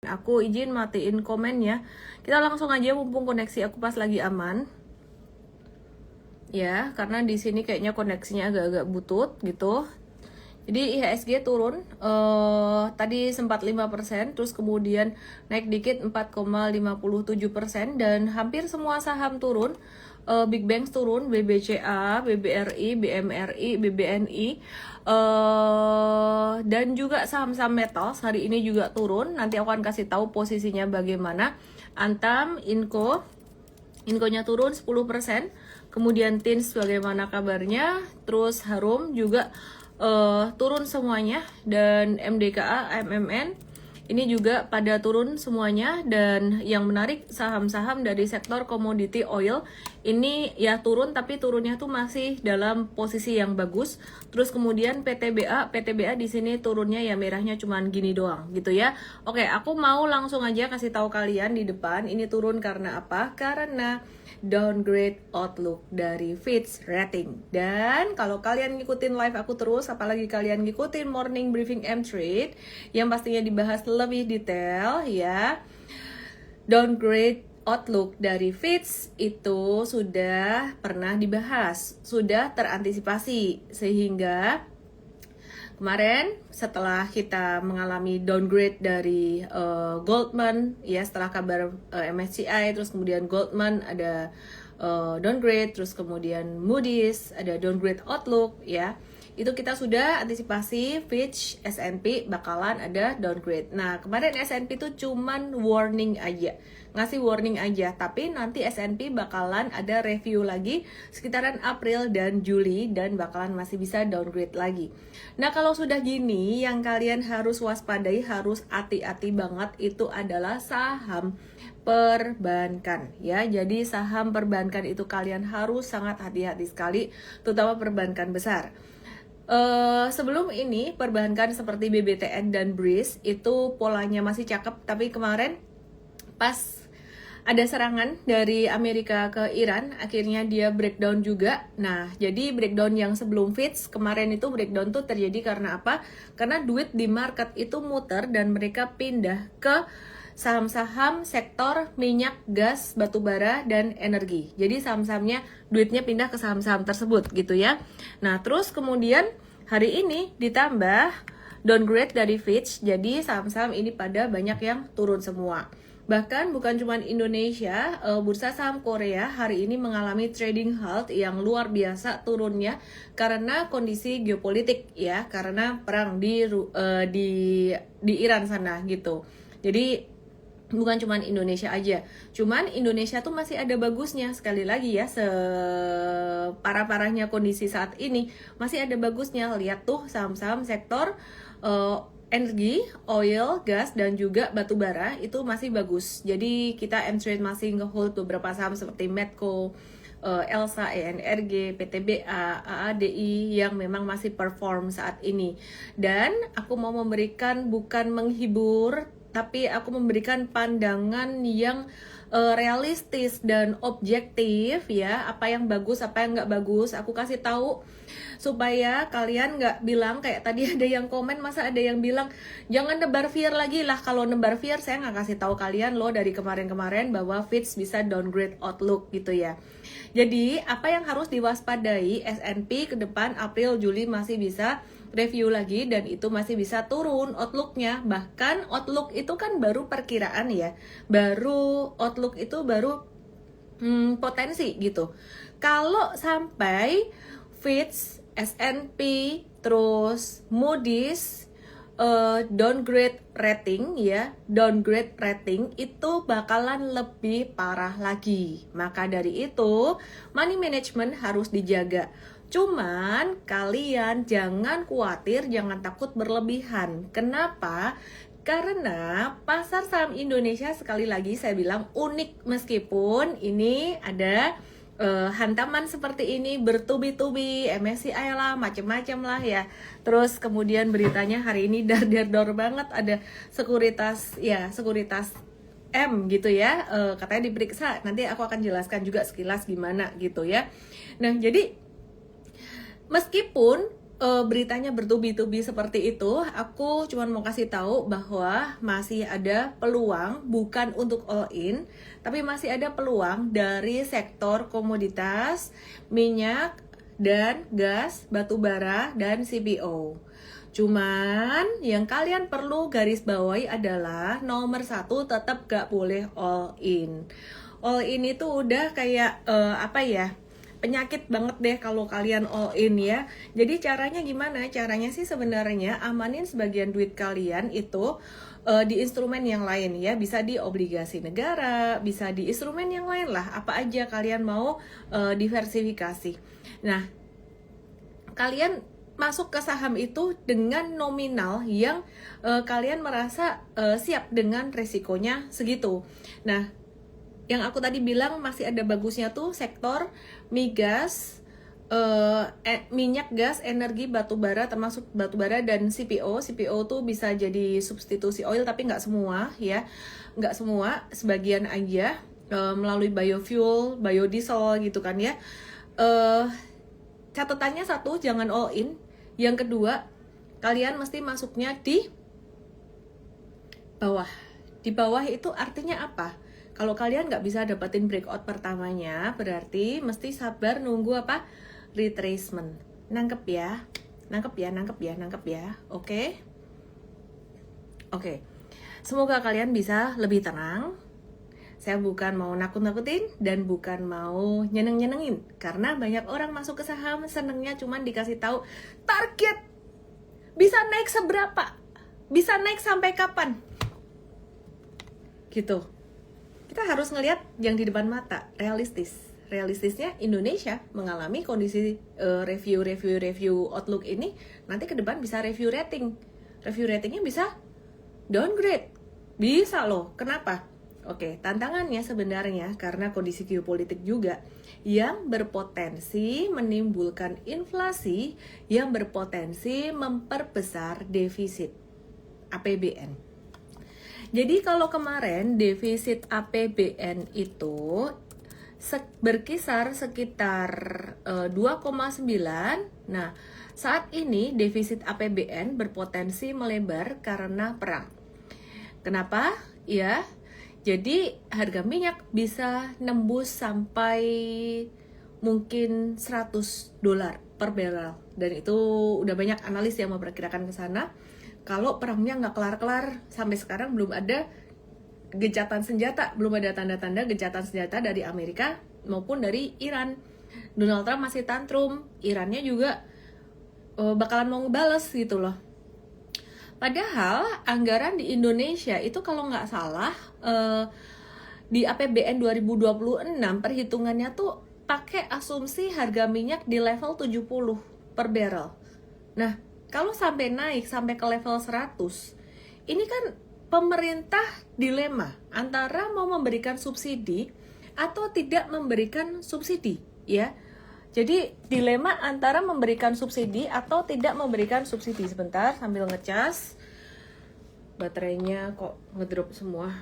Aku izin matiin komennya. Kita langsung aja mumpung koneksi aku pas lagi aman. Ya, karena di sini kayaknya koneksinya agak-agak butut gitu. Jadi IHSG turun, tadi sempat 5%, terus kemudian naik dikit 4,57%, dan hampir semua saham turun. Big Banks turun, BBCA, BBRI, BMRI, BBNI, dan juga saham-saham metals hari ini juga turun. Nanti aku akan kasih tahu posisinya bagaimana. Antam, Inkonya turun 10%, kemudian Tins bagaimana kabarnya, terus Harum juga turun semuanya, dan MDKA, MMN ini juga pada turun semuanya. Dan yang menarik, saham-saham dari sektor commodity oil ini ya turun, tapi turunnya tuh masih dalam posisi yang bagus. Terus kemudian PTBA di sini turunnya ya merahnya cuman gini doang gitu ya. Oke, aku mau langsung aja kasih tahu kalian di depan ini turun karena apa? Karena downgrade outlook dari Fitch Rating. Dan kalau kalian ngikutin live aku terus, apalagi kalian ngikutin morning briefing M-Trade yang pastinya dibahas lebih detail ya, downgrade outlook dari Fitch itu sudah pernah dibahas, sudah terantisipasi, sehingga kemarin setelah kita mengalami downgrade dari Goldman ya, setelah kabar MSCI, terus kemudian Goldman ada downgrade, terus kemudian Moody's ada downgrade outlook ya, itu kita sudah antisipasi Fitch, S&P bakalan ada downgrade. Nah kemarin S&P itu cuman warning aja, ngasih warning aja, tapi nanti S&P bakalan ada review lagi sekitaran April dan Juli, dan bakalan masih bisa downgrade lagi. Nah kalau sudah gini, yang kalian harus waspadai, harus hati-hati banget, itu adalah saham perbankan ya. Jadi saham perbankan itu kalian harus sangat hati-hati sekali, terutama perbankan besar. Sebelum ini perbankan seperti BBTN dan BRIS itu polanya masih cakep, tapi kemarin pas ada serangan dari Amerika ke Iran, akhirnya dia breakdown juga. Nah, jadi breakdown yang sebelum Fitch kemarin itu breakdown tuh terjadi karena apa? Karena duit di market itu muter dan mereka pindah ke saham-saham sektor minyak, gas, batubara, dan energi. Jadi saham-sahamnya duitnya pindah ke saham-saham tersebut gitu ya. Nah, terus kemudian hari ini ditambah downgrade dari Fitch, jadi saham-saham ini pada banyak yang turun semua. Bahkan bukan cuma Indonesia, bursa saham Korea hari ini mengalami trading halt yang luar biasa turunnya karena kondisi geopolitik ya, karena perang di Iran sana gitu. Jadi bukan cuma Indonesia aja, cuman Indonesia tuh masih ada bagusnya. Sekali lagi ya, separah-parahnya kondisi saat ini masih ada bagusnya. Lihat tuh saham-saham sektor energi, oil, gas, dan juga batu bara itu masih bagus. Jadi kita M-Trade masih nge-hold beberapa saham seperti Medco, Elsa, ENRG, PTBA, AADI yang memang masih perform saat ini. Dan aku mau memberikan, bukan menghibur, tapi aku memberikan pandangan yang realistis dan objektif ya. Apa yang bagus, apa yang nggak bagus, aku kasih tahu supaya kalian nggak bilang kayak tadi ada yang komen, masa ada yang bilang jangan nebar fear lagi lah. Kalau nebar fear saya nggak kasih tahu kalian loh dari kemarin-kemarin bahwa Fitch bisa downgrade outlook gitu ya. Jadi apa yang harus diwaspadai, S&P ke depan April Juli masih bisa review lagi dan itu masih bisa turun outlooknya. Bahkan outlook itu kan baru perkiraan ya, baru outlook itu baru potensi gitu. Kalau sampai Fitch, S&P, terus Moody's downgrade rating ya, downgrade rating itu bakalan lebih parah lagi. Maka dari itu money management harus dijaga. Cuman kalian jangan khawatir, jangan takut berlebihan. Kenapa? Karena pasar saham Indonesia sekali lagi saya bilang unik, meskipun ini ada hantaman seperti ini bertubi-tubi, MSCI lah, macem-macem lah ya. Terus kemudian beritanya hari ini dar-dar banget, ada sekuritas ya, sekuritas M gitu ya, katanya diperiksa. Nanti aku akan jelaskan juga sekilas gimana gitu ya. Nah jadi meskipun beritanya bertubi-tubi seperti itu, aku cuma mau kasih tahu bahwa masih ada peluang, bukan untuk all in, tapi masih ada peluang dari sektor komoditas, minyak, dan gas, batu bara, dan CPO. Cuman yang kalian perlu garis bawahi adalah nomor satu, tetap gak boleh all in. All in itu udah kayak penyakit banget deh kalau kalian all in ya. Jadi caranya gimana? Caranya sih sebenarnya amanin sebagian duit kalian itu di instrumen yang lain ya. Bisa di obligasi negara, bisa di instrumen yang lain lah. Apa aja kalian mau diversifikasi. Nah, kalian masuk ke saham itu dengan nominal yang kalian merasa siap dengan resikonya segitu. Nah, yang aku tadi bilang masih ada bagusnya tuh sektor migas, minyak, gas, energi, batu bara, termasuk batu bara dan CPO. CPO tuh bisa jadi substitusi oil tapi nggak semua ya, nggak semua, sebagian aja melalui biofuel, biodiesel gitu kan ya. Catatannya satu, jangan all in. Yang kedua, kalian mesti masuknya di bawah. Di bawah itu artinya apa? Kalau kalian nggak bisa dapetin breakout pertamanya, berarti mesti sabar nunggu apa? Retracement. Nangkep ya? Nangkep ya? Oke? Oke. Semoga kalian bisa lebih tenang. Saya bukan mau nakut-nakutin dan bukan mau nyeneng-nyenengin, karena banyak orang masuk ke saham senengnya cuman dikasih tahu target bisa naik seberapa, bisa naik sampai kapan gitu. Kita harus ngelihat yang di depan mata, realistisnya Indonesia mengalami kondisi review outlook ini nanti ke depan bisa review ratingnya bisa downgrade, bisa loh. Kenapa? Oke, tantangannya sebenarnya karena kondisi geopolitik juga yang berpotensi menimbulkan inflasi yang berpotensi memperbesar defisit APBN. Jadi kalau kemarin defisit APBN itu berkisar sekitar 2,9. Nah, saat ini defisit APBN berpotensi melebar karena perang. Kenapa? Ya, jadi harga minyak bisa nembus sampai mungkin $100 per barrel. Dan itu udah banyak analis yang memperkirakan ke sana. Kalau perangnya nggak kelar-kelar, sampai sekarang belum ada gencatan senjata, belum ada tanda-tanda gencatan senjata dari Amerika maupun dari Iran. Donald Trump masih tantrum, Irannya juga bakalan mau ngebales gitu loh. Padahal anggaran di Indonesia itu kalau nggak salah di APBN 2026 perhitungannya tuh pakai asumsi harga minyak di level 70 per barrel. Nah, kalau sampai naik sampai ke level 100, ini kan pemerintah dilema antara mau memberikan subsidi atau tidak memberikan subsidi, ya. Jadi dilema antara memberikan subsidi atau tidak memberikan subsidi. Sebentar sambil ngecas. Baterainya kok ngedrop semua.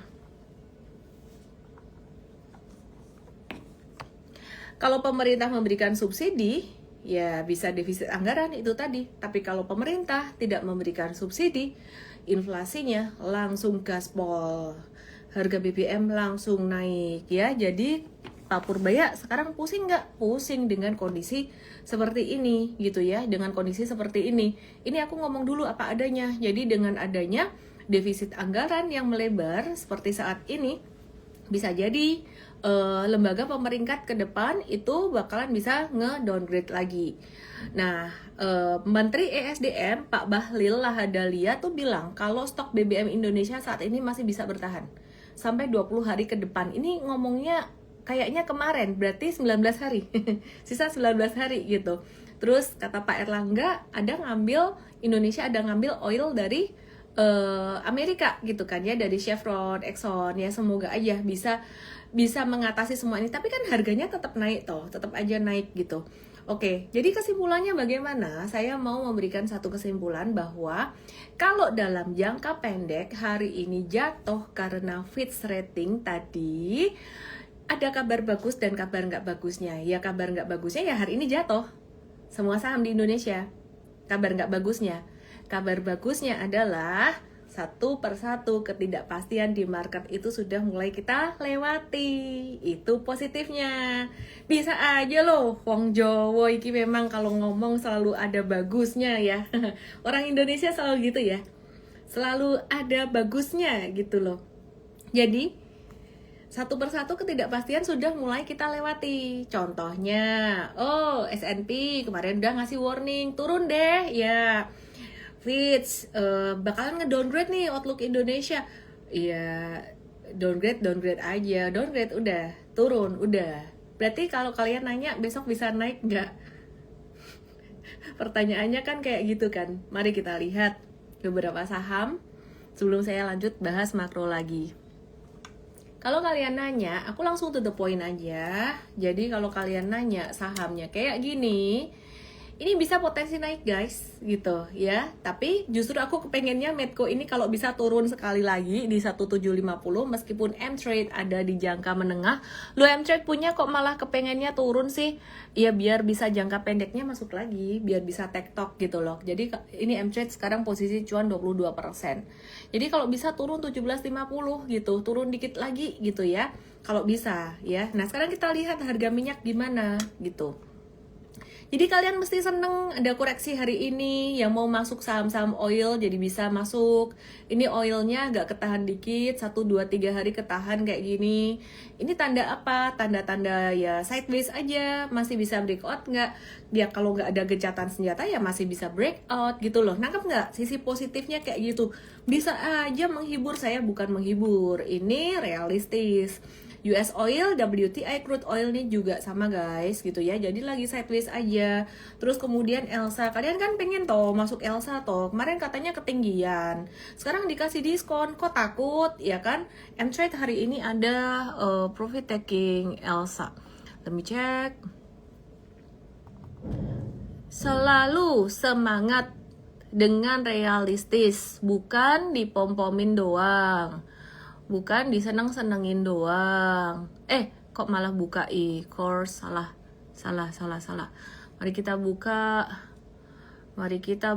Kalau pemerintah memberikan subsidi, ya bisa defisit anggaran itu tadi. Tapi kalau pemerintah tidak memberikan subsidi, inflasinya langsung gaspol. Harga BBM langsung naik ya. Jadi Pak Purbaya sekarang pusing nggak? Pusing dengan kondisi seperti ini gitu ya. Dengan kondisi seperti ini. Ini aku ngomong dulu apa adanya. Jadi dengan adanya defisit anggaran yang melebar seperti saat ini, bisa jadi lembaga pemeringkat ke depan itu bakalan bisa nge-downgrade lagi. Nah, Menteri ESDM Pak Bahlil Lahadalia tuh bilang kalau stok BBM Indonesia saat ini masih bisa bertahan sampai 20 hari ke depan. Ini ngomongnya kayaknya kemarin, berarti 19 hari. Sisa 19 hari gitu. Terus kata Pak Erlangga, Indonesia ada ngambil oil dari Amerika gitu kan ya, dari Chevron, Exxon ya. Semoga aja bisa mengatasi semua ini. Tapi kan harganya tetap naik toh, tetap aja naik gitu. Oke, jadi kesimpulannya bagaimana? Saya mau memberikan satu kesimpulan bahwa kalau dalam jangka pendek hari ini jatuh karena Fitch rating tadi, ada kabar bagus dan kabar nggak bagusnya. Ya kabar nggak bagusnya ya hari ini jatuh semua saham di Indonesia. kabar nggak bagusnya. Kabar bagusnya adalah satu persatu ketidakpastian di market itu sudah mulai kita lewati. Itu positifnya. Bisa aja loh, wong Jowo iki memang kalau ngomong selalu ada bagusnya ya. Orang Indonesia selalu gitu ya. Selalu ada bagusnya gitu loh. Jadi satu persatu ketidakpastian sudah mulai kita lewati. Contohnya, S&P kemarin udah ngasih warning, turun deh ya. Fitch bakalan nge-downgrade nih outlook Indonesia. Iya, downgrade aja. Downgrade udah, turun udah. Berarti kalau kalian nanya besok bisa naik nggak? Pertanyaannya kan kayak gitu kan. Mari kita lihat beberapa saham sebelum saya lanjut bahas makro lagi. Kalau kalian nanya, aku langsung to the point aja. Jadi kalau kalian nanya sahamnya kayak gini, ini bisa potensi naik guys, gitu ya. Tapi justru aku kepengennya Medco ini kalau bisa turun sekali lagi di 1750, meskipun M-Trade ada di jangka menengah. Lo M-Trade punya kok malah kepengennya turun sih? Ya biar bisa jangka pendeknya masuk lagi, biar bisa tektok gitu loh. Jadi ini M-Trade sekarang posisi cuan 22%. Jadi kalau bisa turun 1750 gitu, turun dikit lagi gitu ya. Kalau bisa ya. Nah sekarang kita lihat harga minyak gimana gitu. Jadi kalian mesti seneng ada koreksi hari ini. Yang mau masuk saham-saham oil jadi bisa masuk. Ini oilnya agak ketahan dikit, 1, 2, 3 hari ketahan kayak gini. Ini tanda apa? Tanda-tanda ya sideways aja. Masih bisa breakout nggak? Dia kalau nggak ada gencatan senjata ya masih bisa breakout gitu loh. Nangkep nggak? Sisi positifnya kayak gitu. Bisa aja menghibur, saya bukan menghibur. Ini realistis. US oil, WTI crude oil nih juga sama guys gitu ya. Jadi lagi sideways aja. Terus kemudian Elsa, kalian kan pengen toh masuk Elsa toh. Kemarin katanya ketinggian. Sekarang dikasih diskon, kok takut ya kan? M-Trade hari ini ada profit taking Elsa. Let me check. Selalu semangat dengan realistis, bukan dipom-pomin doang. Bukan diseneng-senengin doang. Kok malah buka e-course? Salah. Mari kita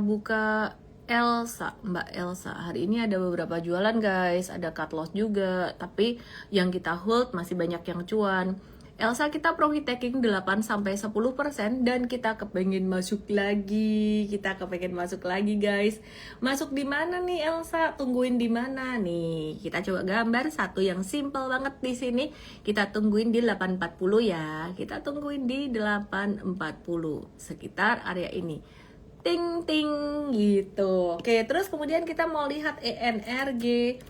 buka Elsa, Mbak Elsa. Hari ini ada beberapa jualan guys, ada cut loss juga. Tapi yang kita hold masih banyak yang cuan. Elsa kita profit taking 8-10% dan kita kepengen masuk lagi. Guys. Masuk di mana nih Elsa? Tungguin di mana nih? Kita coba gambar satu yang simple banget di sini. Kita tungguin di 840 ya. Kita tungguin di 840 sekitar area ini. Ting ting gitu. Oke, terus kemudian kita mau lihat energi.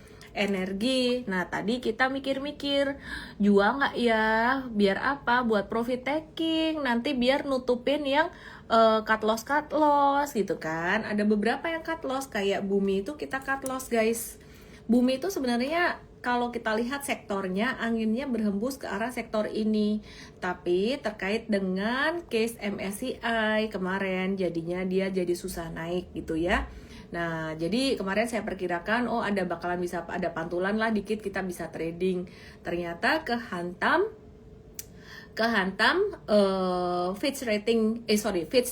Nah tadi kita mikir-mikir jual nggak ya, biar apa, buat profit taking, nanti biar nutupin yang cut loss gitu kan. Ada beberapa yang cut loss, kayak Bumi itu kita cut loss guys. Bumi itu sebenarnya kalau kita lihat sektornya, anginnya berhembus ke arah sektor ini. Tapi terkait dengan case MSCI kemarin, jadinya dia jadi susah naik gitu ya. Nah, jadi kemarin saya perkirakan, bakalan bisa ada pantulan lah dikit, kita bisa trading. Ternyata kehantam Fitch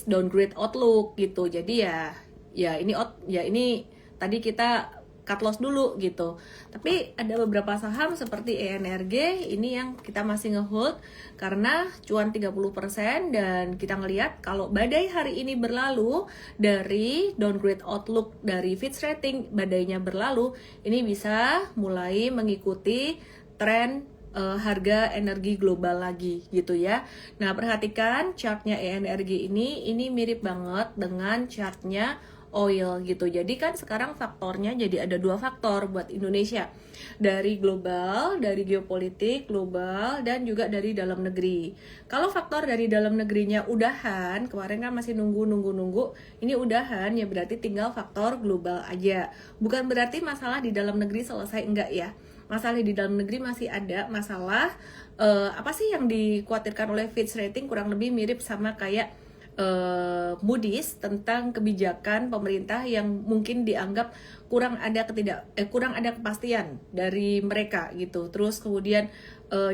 downgrade outlook gitu. Jadi ini tadi kita cut loss dulu gitu. Tapi ada beberapa saham seperti ENRG ini yang kita masih ngehold karena cuan 30% dan kita ngelihat kalau badai hari ini berlalu dari downgrade outlook dari Fitch rating, badainya berlalu, ini bisa mulai mengikuti tren harga energi global lagi gitu ya. Nah, perhatikan chartnya ENRG ini mirip banget dengan chartnya oil gitu. Jadi kan sekarang faktornya jadi ada 2 faktor buat Indonesia. Dari global, dari geopolitik global, dan juga dari dalam negeri. Kalau faktor dari dalam negerinya udahan, kemarin kan masih nunggu. Ini udahan ya berarti tinggal faktor global aja. Bukan berarti masalah di dalam negeri selesai, enggak ya. Masalah di dalam negeri masih ada masalah apa sih yang dikhawatirkan oleh Fitch rating kurang lebih mirip sama kayak Moody's tentang kebijakan pemerintah yang mungkin dianggap kurang ada kepastian dari mereka gitu. Terus kemudian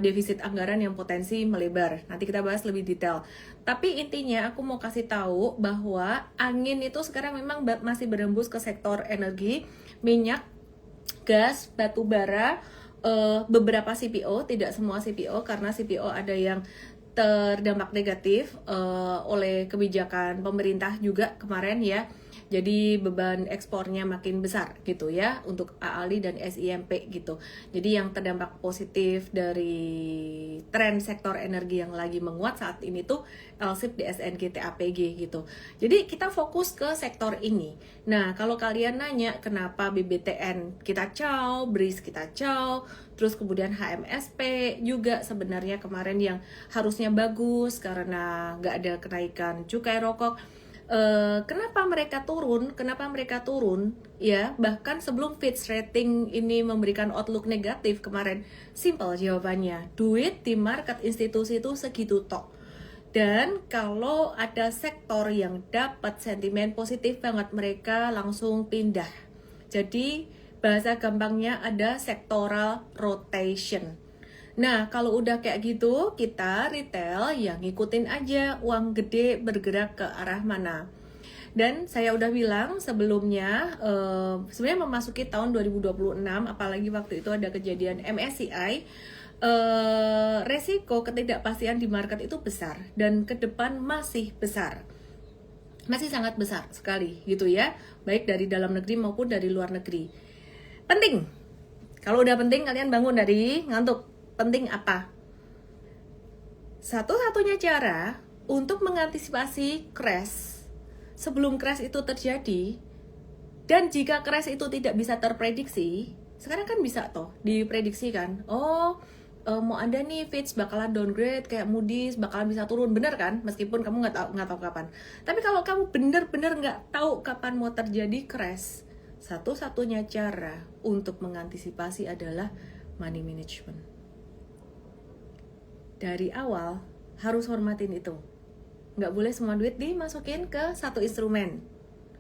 defisit anggaran yang potensi melebar. Nanti kita bahas lebih detail. Tapi intinya aku mau kasih tahu bahwa angin itu sekarang memang masih berembus ke sektor energi, minyak, gas, batu bara, beberapa CPO, tidak semua CPO karena CPO ada yang terdampak negatif oleh kebijakan pemerintah juga kemarin ya. Jadi beban ekspornya makin besar gitu ya untuk AALI dan SIMP gitu. Jadi yang terdampak positif dari tren sektor energi yang lagi menguat saat ini tuh LSIP, DSNG, TAPG gitu. Jadi kita fokus ke sektor ini. Nah kalau kalian nanya kenapa BBTN kita caw, BRIS kita caw, terus kemudian HMSP juga sebenarnya kemarin yang harusnya bagus karena nggak ada kenaikan cukai rokok. Kenapa mereka turun? Ya, bahkan sebelum Fitch Rating ini memberikan outlook negatif kemarin, simple jawabannya, duit di market institusi itu segitu tok. Dan kalau ada sektor yang dapat sentimen positif banget, mereka langsung pindah. Jadi bahasa gampangnya ada sectoral rotation. Nah, kalau udah kayak gitu, kita retail yang ngikutin aja uang gede bergerak ke arah mana. Dan saya udah bilang sebelumnya, sebenarnya memasuki tahun 2026, apalagi waktu itu ada kejadian MSCI, resiko ketidakpastian di market itu besar dan ke depan masih besar. Masih sangat besar sekali gitu ya, baik dari dalam negeri maupun dari luar negeri. Penting. Kalau udah penting kalian bangun dari ngantuk. Penting apa? Satu-satunya cara untuk mengantisipasi crash sebelum crash itu terjadi, dan jika crash itu tidak bisa terprediksi, sekarang kan bisa toh diprediksi kan, mau ada nih Fitch bakalan downgrade, kayak Moody's bakalan bisa turun, bener kan? Meskipun kamu nggak tahu kapan. Tapi kalau kamu bener-bener nggak tahu kapan mau terjadi crash, satu-satunya cara untuk mengantisipasi adalah money management. Dari awal harus hormatin itu. Nggak boleh semua duit dimasukin ke satu instrumen.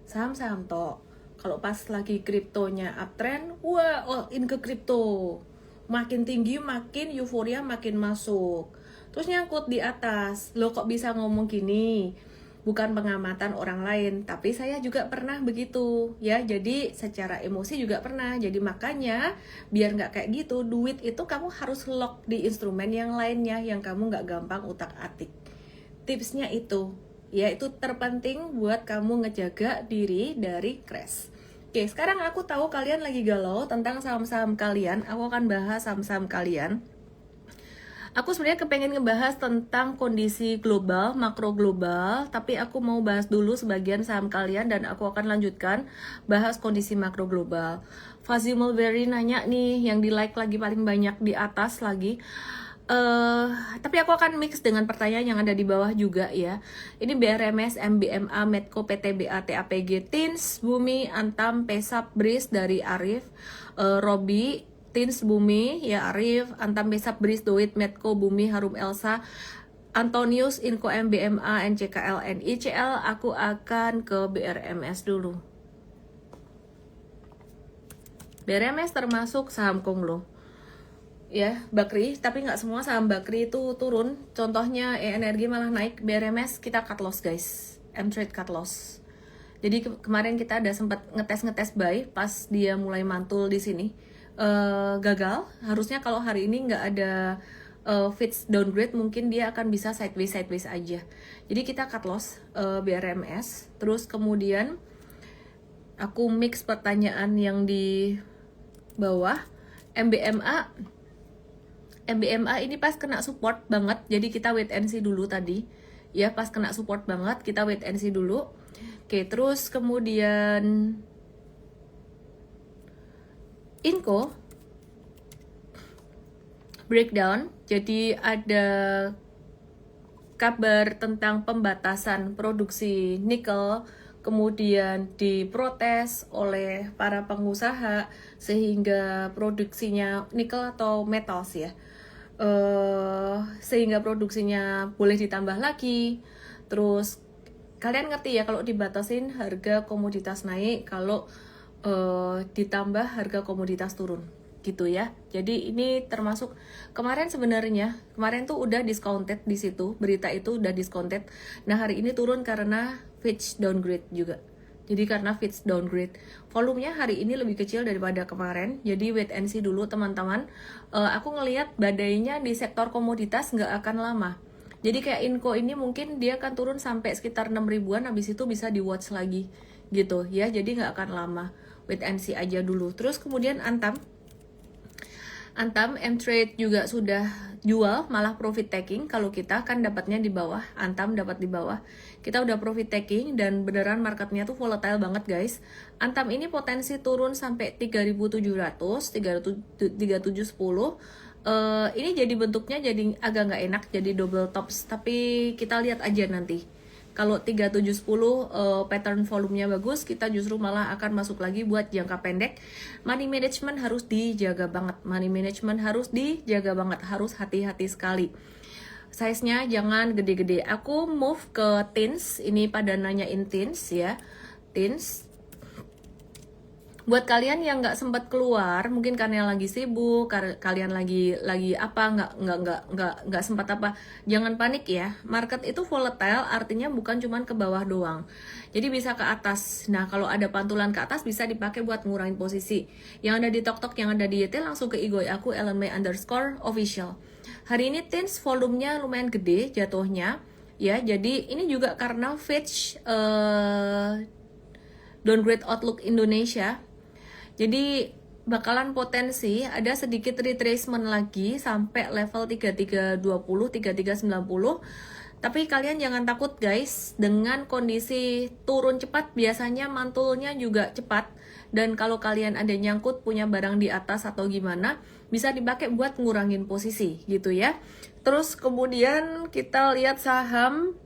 Saham-saham toh. Kalau pas lagi kriptonya uptrend, all in ke kripto. Makin tinggi, makin euforia, makin masuk. Terus nyangkut di atas. Loh kok bisa ngomong gini? Bukan pengamatan orang lain, tapi saya juga pernah begitu ya. Jadi secara emosi juga pernah. Jadi makanya biar nggak kayak gitu, duit itu kamu harus lock di instrumen yang lainnya yang kamu nggak gampang utak-atik. Tipsnya itu ya, itu terpenting buat kamu ngejaga diri dari crash. Oke, sekarang aku tahu kalian lagi galau tentang saham-saham kalian. Aku akan bahas saham-saham kalian. Aku sebenarnya kepengen ngebahas tentang kondisi global, makro global, tapi aku mau bahas dulu sebagian saham kalian dan aku akan lanjutkan bahas kondisi makro global. Fazil Mulberry nanya nih, yang di like lagi paling banyak di atas lagi. Tapi aku akan mix dengan pertanyaan yang ada di bawah juga ya. Ini BRMS, MBMA, Medco, PTBA, TAPG, Tins, Bumi, Antam, Pesap, BRIS dari Arif, Robi, Tins, Bumi, ya Arif, Antam, Pesap, BRIS, Doit, Medco, Bumi, Harum Elsa, Antonius, Inco, MBMA, NCKL, NICL. Aku akan ke BRMS dulu. BRMS termasuk saham Konglo ya, Bakri, tapi nggak semua saham Bakri itu turun. Contohnya energi malah naik. BRMS kita cut loss guys, M-Trade cut loss. Jadi kemarin kita ada sempat ngetes buy pas dia mulai mantul di sini. Gagal. Harusnya kalau hari ini nggak ada Fitch downgrade, mungkin dia akan bisa sideways aja. Jadi kita cut loss BRMS. Terus kemudian aku mix pertanyaan yang di bawah. MBMA ini pas kena support banget, jadi kita wait and see dulu tadi ya. Pas kena support banget kita wait and see dulu. Oke, terus kemudian Inco breakdown. Jadi ada kabar tentang pembatasan produksi nikel, kemudian diprotes oleh para pengusaha sehingga produksinya nikel atau metals ya, sehingga produksinya boleh ditambah lagi. Terus kalian ngerti ya kalau dibatasin harga komoditas naik, kalau ditambah harga komoditas turun gitu ya. Jadi ini termasuk kemarin tuh udah discounted di situ, berita itu udah discounted. Nah hari ini turun karena Fitch downgrade juga. Jadi karena Fitch downgrade, volumenya hari ini lebih kecil daripada kemarin. Jadi wait and see dulu teman-teman. Aku ngelihat badainya di sektor komoditas nggak akan lama. Jadi kayak Inco ini mungkin dia akan turun sampai sekitar 6 ribuan, habis itu bisa di watch lagi gitu ya. Jadi nggak akan lama, wait and see aja dulu. Terus kemudian Antam M-Trade juga sudah jual, malah profit taking. Kalau kita kan dapatnya di bawah, Antam dapat di bawah. Kita udah profit taking dan beneran marketnya tuh volatile banget guys. Antam ini potensi turun sampai 3.700, 3710. Ini jadi bentuknya jadi agak nggak enak, jadi double tops. Tapi kita lihat aja nanti. Kalau 3710 pattern volumenya bagus, kita justru malah akan masuk lagi buat jangka pendek. Money management harus dijaga banget. Harus hati-hati sekali. Size-nya jangan gede-gede. Aku move ke Tins. Ini pada nanyain Tins ya. Tins. Buat kalian yang nggak sempat keluar, mungkin kalian lagi sibuk, kalian lagi apa, nggak sempat apa, jangan panik ya. Market itu volatile, artinya bukan cuma ke bawah doang. Jadi bisa ke atas. Nah kalau ada pantulan ke atas bisa dipakai buat ngurangin posisi. Yang ada di TokTok, yang ada di YT langsung ke IG aku @ellenmay_official. Hari ini Tins volumenya lumayan gede jatuhnya ya. Jadi ini juga karena Fitch downgrade outlook Indonesia. Jadi bakalan potensi ada sedikit retracement lagi sampai level 3320, 3390. Tapi kalian jangan takut guys, dengan kondisi turun cepat biasanya mantulnya juga cepat. Dan kalau kalian ada nyangkut punya barang di atas atau gimana, bisa dipakai buat ngurangin posisi gitu ya. Terus kemudian kita lihat saham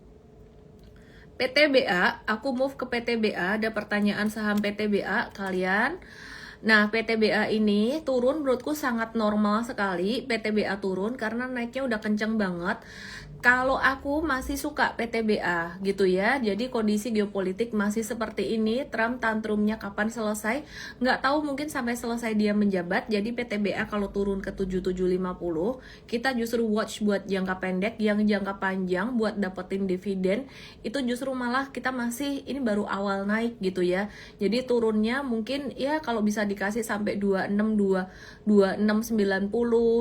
PTBA, aku move ke PTBA, ada pertanyaan saham PTBA kalian. Nah, PTBA ini turun menurutku sangat normal sekali. PTBA turun karena naiknya udah kenceng banget. Kalau aku masih suka PTBA gitu ya. Jadi kondisi geopolitik masih seperti ini. Trump tantrumnya kapan selesai? Nggak tahu, mungkin sampai selesai dia menjabat. Jadi PTBA kalau turun ke 7750, kita justru watch buat jangka pendek. Yang jangka panjang buat dapetin dividen, itu justru malah kita masih, ini baru awal naik gitu ya. Jadi turunnya mungkin ya kalau bisa dikasih sampai 2690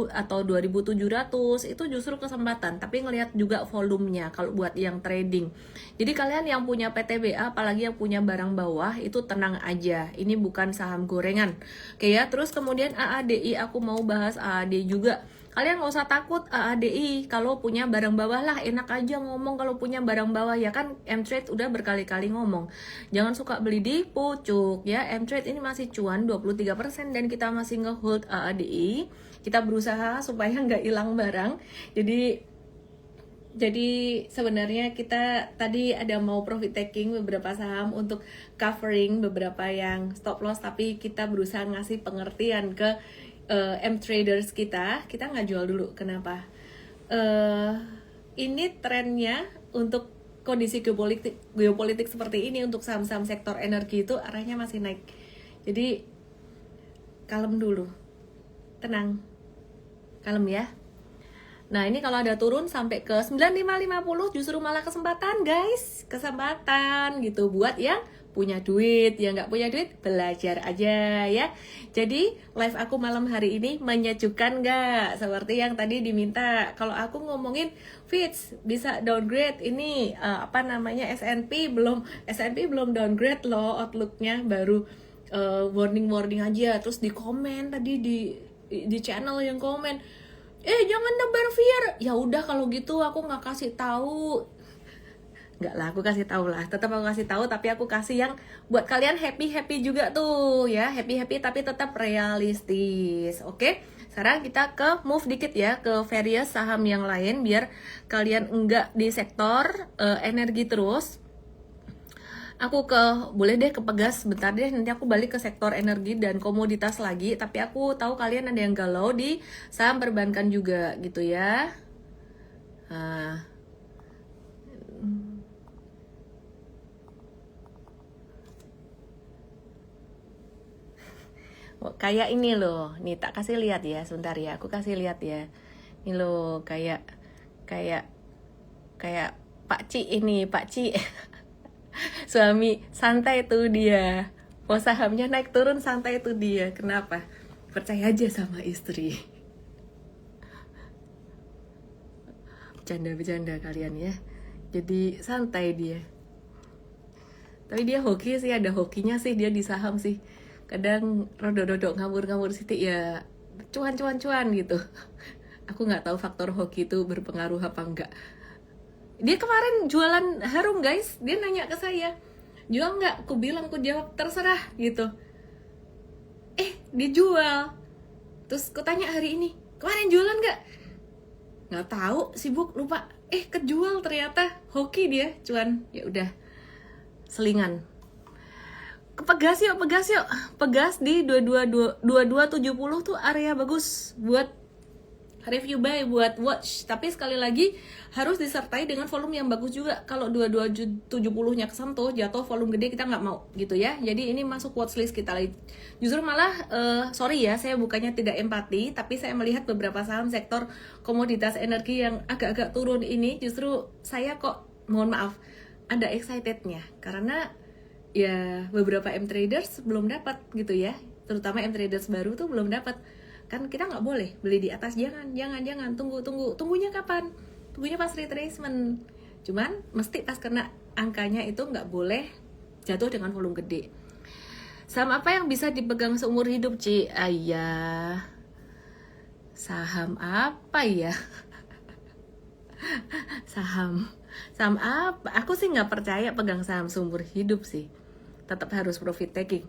atau 2700, itu justru kesempatan. Tapi ngelihat juga volumenya kalau buat yang trading. Jadi kalian yang punya PTBA, apalagi yang punya barang bawah, itu tenang aja. Ini bukan saham gorengan. Oke ya, terus kemudian AADI, aku mau bahas AAD juga. Kalian nggak usah takut AADI kalau punya barang bawah lah, enak aja ngomong kalau punya barang bawah ya kan. M-Trade udah berkali-kali ngomong, jangan suka beli di pucuk ya. M-Trade ini masih cuan 23% dan kita masih nge-hold AADI. Kita berusaha supaya nggak hilang barang. Jadi sebenarnya kita tadi ada mau profit taking beberapa saham untuk covering beberapa yang stop loss, tapi kita berusaha ngasih pengertian ke M-traders kita nggak jual dulu. Kenapa? Ini trennya untuk kondisi geopolitik seperti ini, untuk saham-saham sektor energi itu arahnya masih naik. Jadi kalem dulu, tenang, kalem ya. Nah ini kalau ada turun sampai ke 9550 justru malah kesempatan guys, kesempatan gitu buat yang punya duit. Yang nggak punya duit belajar aja ya. Jadi live aku malam hari ini menyejukkan nggak? Seperti yang tadi diminta. Kalau aku ngomongin Fitch bisa downgrade, ini S&P belum downgrade loh outlooknya, baru warning aja. Terus di komen tadi di channel yang komen, jangan nebar fear. Ya udah kalau gitu aku nggak kasih tahu. Nggak lah, aku kasih tahu lah. Tetap aku kasih tahu, tapi aku kasih yang buat kalian happy juga tuh ya. Happy tapi tetap realistis. Oke? Sekarang kita ke move dikit ya ke various saham yang lain biar kalian enggak di sektor energi terus. Aku boleh deh ke Pegas bentar deh, nanti aku balik ke sektor energi dan komoditas lagi. Tapi aku tahu kalian ada yang galau di saham perbankan juga gitu ya. Kayak ini loh, nih tak kasih lihat ya, sebentar ya, aku kasih lihat ya. Ini loh, kayak kayak kayak Pak Ci ini, Pak Ci. Suami santai tuh dia. Mau sahamnya naik turun santai tuh dia. Kenapa? Percaya aja sama istri. Bercanda-bercanda kalian ya. Jadi santai dia. Tapi dia hoki sih, ada hokinya sih dia di saham sih. Kadang rodok-rodok ngawur-ngawur sithik ya, cuan-cuan-cuan gitu. Aku nggak tahu faktor hoki itu berpengaruh apa enggak. Dia kemarin jualan harum guys, dia nanya ke saya, jual nggak? Aku bilang, aku jawab terserah gitu. Dijual. Terus aku tanya hari ini, kemarin jualan nggak? Nggak tahu, sibuk, lupa. Kejual ternyata, hoki dia, cuan. Ya udah, selingan. Pegas yuk. Pegas di 2270 tuh area bagus buat review buy, buat watch. Tapi sekali lagi harus disertai dengan volume yang bagus juga. Kalau 2270-nya kesentuh, jatuh volume gede, kita nggak mau gitu ya. Jadi ini masuk watchlist kita lagi. Justru malah, sorry ya, saya bukannya tidak empati, tapi saya melihat beberapa saham sektor komoditas energi yang agak-agak turun ini, justru saya kok, mohon maaf, ada excitednya. Karena ya beberapa M-traders belum dapat gitu ya, terutama M-traders baru tuh belum dapat. Kan kita nggak boleh beli di atas, jangan, tunggunya kapan? Tunggunya pas retracement. Cuman mesti pas kena angkanya itu nggak boleh jatuh dengan volume gede. Saham apa yang bisa dipegang seumur hidup, Ci? Ayah, saham apa ya? Saham apa? Aku sih nggak percaya pegang saham seumur hidup sih. Tetap harus profit taking.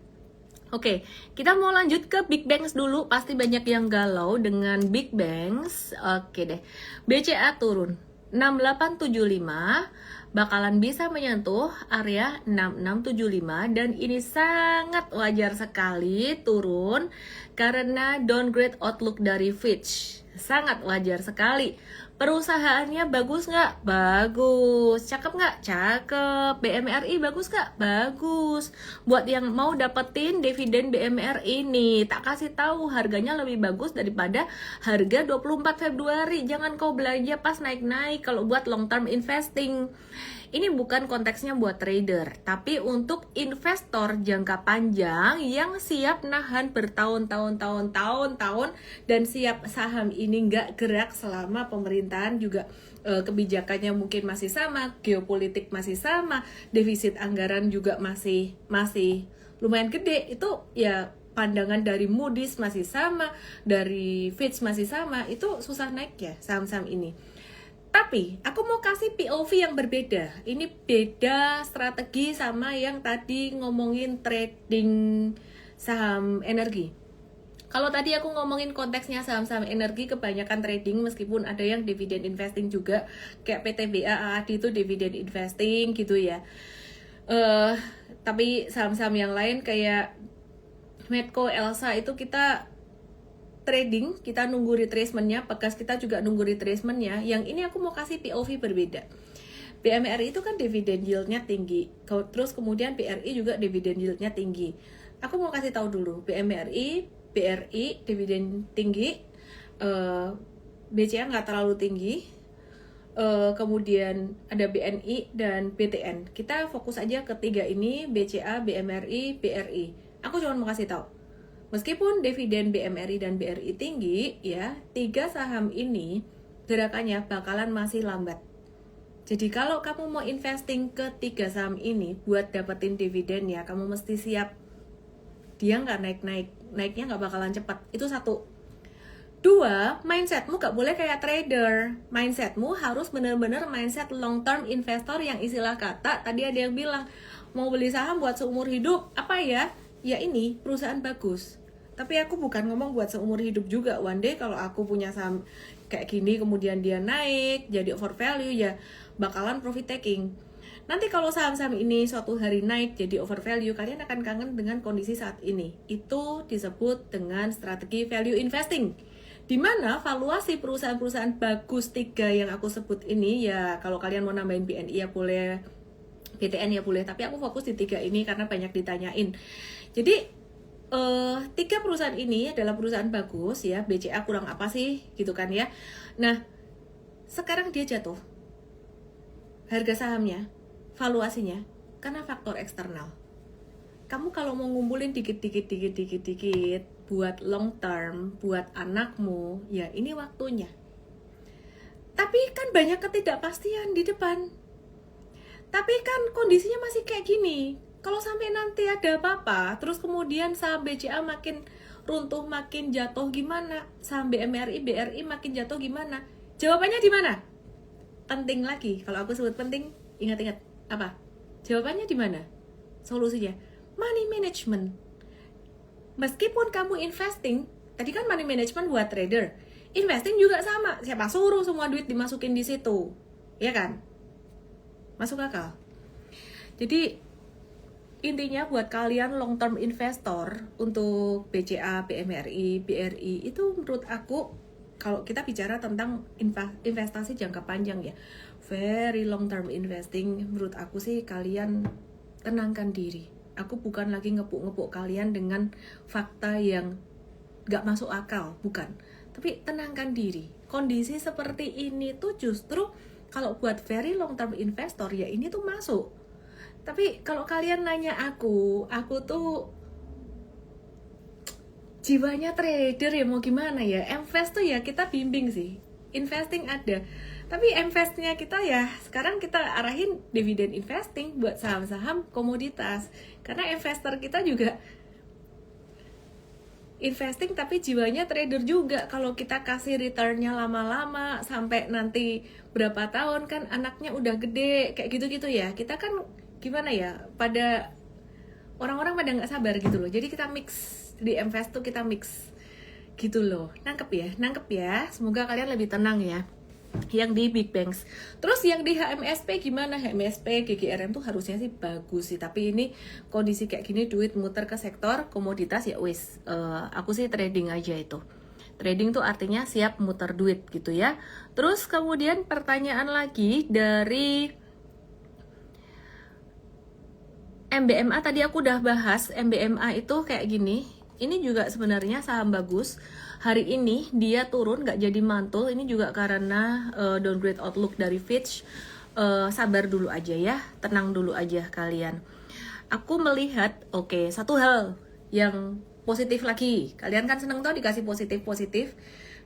Oke, kita mau lanjut ke Big Banks dulu. Pasti banyak yang galau dengan Big Banks. Oke deh. BCA turun 6875, bakalan bisa menyentuh area 6675, dan ini sangat wajar sekali turun karena downgrade outlook dari Fitch. Sangat wajar sekali. Perusahaannya bagus nggak? Bagus. Cakep nggak? Cakep. BMRI bagus nggak? Bagus. Buat yang mau dapetin dividen BMRI nih, tak kasih tahu harganya lebih bagus daripada harga 24 Februari. Jangan kau belanja pas naik-naik kalau buat long term investing. Ini bukan konteksnya buat trader, tapi untuk investor jangka panjang yang siap nahan bertahun-tahun dan siap saham ini nggak gerak selama pemerintahan juga kebijakannya mungkin masih sama, geopolitik masih sama, defisit anggaran juga masih lumayan gede. Itu ya pandangan dari Moody's masih sama, dari Fitch masih sama, itu susah naik ya saham-saham ini. Tapi aku mau kasih POV yang berbeda. Ini beda strategi sama yang tadi ngomongin trading saham energi. Kalau tadi aku ngomongin konteksnya saham-saham energi kebanyakan trading, meskipun ada yang dividend investing juga, kayak PTBA, AAD itu dividend investing gitu ya. Tapi saham-saham yang lain kayak Medco, Elsa itu kita trading, kita nunggu retracementnya. Pegas kita juga nunggu retracementnya. Yang ini aku mau kasih POV berbeda. BMRI itu kan dividen yieldnya tinggi, terus kemudian BRI juga dividen yieldnya tinggi. Aku mau kasih tahu dulu, BMRI, BRI dividen tinggi, BCA nggak terlalu tinggi, kemudian ada BNI dan BTN. Kita fokus aja ke tiga ini, BCA, BMRI, BRI. Aku cuma mau kasih tahu, meskipun dividen BMRI dan BRI tinggi, ya, tiga saham ini gerakannya bakalan masih lambat. Jadi kalau kamu mau investing ke tiga saham ini buat dapetin dividen ya, kamu mesti siap. Dia nggak naiknya nggak bakalan cepat. Itu satu. Dua, mindsetmu nggak boleh kayak trader. Mindsetmu harus bener-bener mindset long term investor yang istilah kata tadi ada yang bilang mau beli saham buat seumur hidup. Apa ya? Ya ini perusahaan bagus. Tapi aku bukan ngomong buat seumur hidup juga. One day kalau aku punya saham kayak gini kemudian dia naik jadi overvalue, ya bakalan profit taking. Nanti kalau saham-saham ini suatu hari naik jadi overvalue, kalian akan kangen dengan kondisi saat ini. Itu disebut dengan strategi value investing, dimana valuasi perusahaan-perusahaan bagus tiga yang aku sebut ini, ya kalau kalian mau nambahin BNI ya boleh, BTN ya boleh, tapi aku fokus di tiga ini karena banyak ditanyain. Jadi tiga perusahaan ini adalah perusahaan bagus ya, BCA kurang apa sih gitu kan ya. Nah, sekarang dia jatuh harga sahamnya, valuasinya karena faktor eksternal. Kamu kalau mau ngumpulin dikit buat long term, buat anakmu, ya ini waktunya. Tapi kan banyak ketidakpastian di depan. Tapi kan kondisinya masih kayak gini. Kalau sampai nanti ada apa-apa, terus kemudian saham BCA makin runtuh, makin jatuh gimana? Saham BMRI, BRI makin jatuh gimana? Jawabannya di mana? Penting lagi. Kalau aku sebut penting, ingat-ingat apa? Jawabannya di mana? Solusinya money management. Meskipun kamu investing, tadi kan money management buat trader. Investing juga sama. Siapa suruh semua duit dimasukin di situ? Ya kan? Masuk akal. Jadi intinya buat kalian long term investor untuk BCA, BMRI, BRI itu menurut aku kalau kita bicara tentang investasi jangka panjang ya, very long term investing, menurut aku sih kalian tenangkan diri. Aku bukan lagi ngepuk-ngepuk kalian dengan fakta yang gak masuk akal, bukan. Tapi tenangkan diri. Kondisi seperti ini tuh justru kalau buat very long term investor ya ini tuh masuk. Tapi kalau kalian nanya aku tuh jiwanya trader ya mau gimana ya. Invest tuh ya kita bimbing sih. Investing ada. Tapi investnya kita ya sekarang kita arahin dividen investing buat saham-saham komoditas. Karena investor kita juga investing tapi jiwanya trader juga. Kalau kita kasih returnnya lama-lama sampai nanti berapa tahun kan anaknya udah gede kayak gitu-gitu ya. Kita kan gimana ya, pada orang-orang pada nggak sabar gitu loh. Jadi kita mix di invest tuh kita mix gitu loh. Nangkep ya. Semoga kalian lebih tenang ya. Yang di big banks. Terus yang di HMSP gimana? HMSP, GGRM tuh harusnya sih bagus sih. Tapi ini kondisi kayak gini duit muter ke sektor komoditas ya wis. Aku sih trading aja itu. Trading tuh artinya siap muter duit gitu ya. Terus kemudian pertanyaan lagi dari MBMA, tadi aku udah bahas. MBMA itu kayak gini. Ini juga sebenarnya saham bagus. Hari ini dia turun gak jadi mantul. Ini juga karena downgrade outlook dari Fitch. Sabar dulu aja ya, tenang dulu aja kalian. Aku melihat, oke, satu hal yang positif lagi. Kalian kan seneng tuh dikasih positif.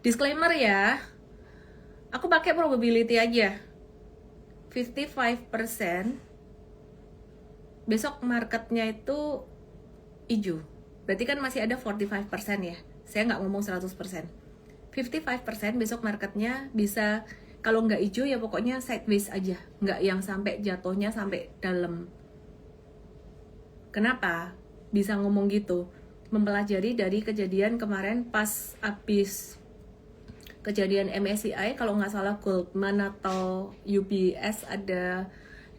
Disclaimer ya, aku pakai probability aja. 55%. Besok marketnya itu hijau. Berarti kan masih ada 45% ya. Saya nggak ngomong 100%. 55% besok marketnya bisa, kalau nggak hijau ya pokoknya sideways aja. Nggak yang sampai jatuhnya sampai dalam. Kenapa bisa ngomong gitu? Mempelajari dari kejadian kemarin pas abis kejadian MSCI, kalau nggak salah Goldman atau UBS ada,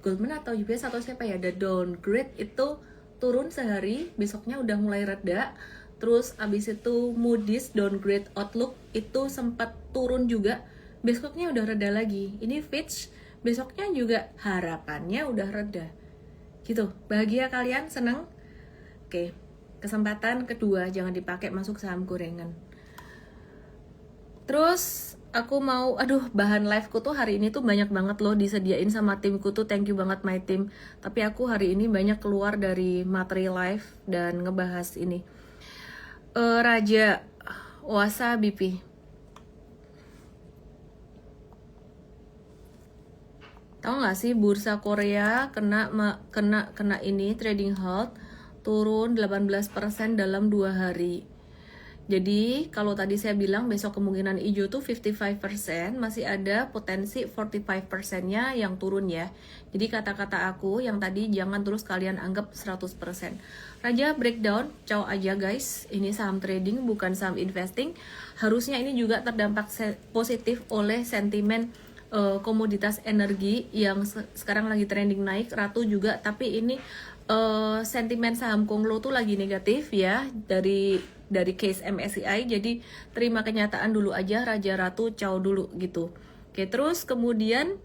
Goldman atau UBS atau siapa ya, ada downgrade itu turun sehari, besoknya udah mulai reda. Terus abis itu Moody's downgrade outlook itu sempat turun juga, besoknya udah reda lagi. Ini Fitch besoknya juga harapannya udah reda gitu. Bahagia kalian? Seneng? Oke, kesempatan kedua jangan dipakai masuk saham gorengan. Terus aku mau, bahan live ku tuh hari ini tuh banyak banget loh disediain sama timku tuh, thank you banget my team. Tapi aku hari ini banyak keluar dari materi live dan ngebahas ini. Raja Wasa BP. Tahu nggak sih bursa Korea kena ini trading halt, turun 18% dalam 2 hari. Jadi kalau tadi saya bilang besok kemungkinan hijau tuh 55%, masih ada potensi 45%-nya yang turun ya. Jadi kata-kata aku yang tadi jangan terus kalian anggap 100%. Raja breakdown, ciao aja guys. Ini saham trading bukan saham investing. Harusnya ini juga terdampak positif oleh sentimen komoditas energi yang sekarang lagi trending naik, Ratu juga, tapi ini sentimen saham Konglo tuh lagi negatif ya dari case MSCI. Jadi terima kenyataan dulu aja, Raja Ratu ciao dulu gitu. Oke, terus kemudian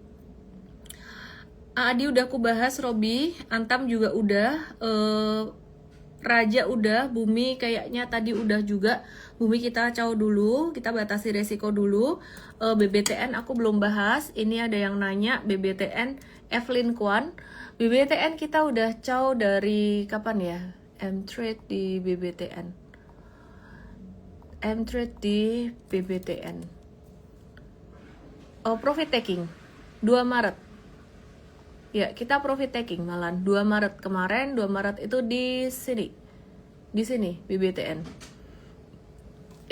Adi udah aku bahas, Robi, Antam juga udah, Raja udah, Bumi kayaknya tadi udah juga. Bumi kita caw dulu, kita batasi resiko dulu. BBTN aku belum bahas. Ini ada yang nanya BBTN Evelyn Kwan. BBTN kita udah caw dari kapan ya? M-Trade di BBTN. M-Trade di BBTN. Profit taking 2 Maret. Ya, kita profit taking malan 2 Maret kemarin, 2 Maret itu di sini. Di sini BBTN.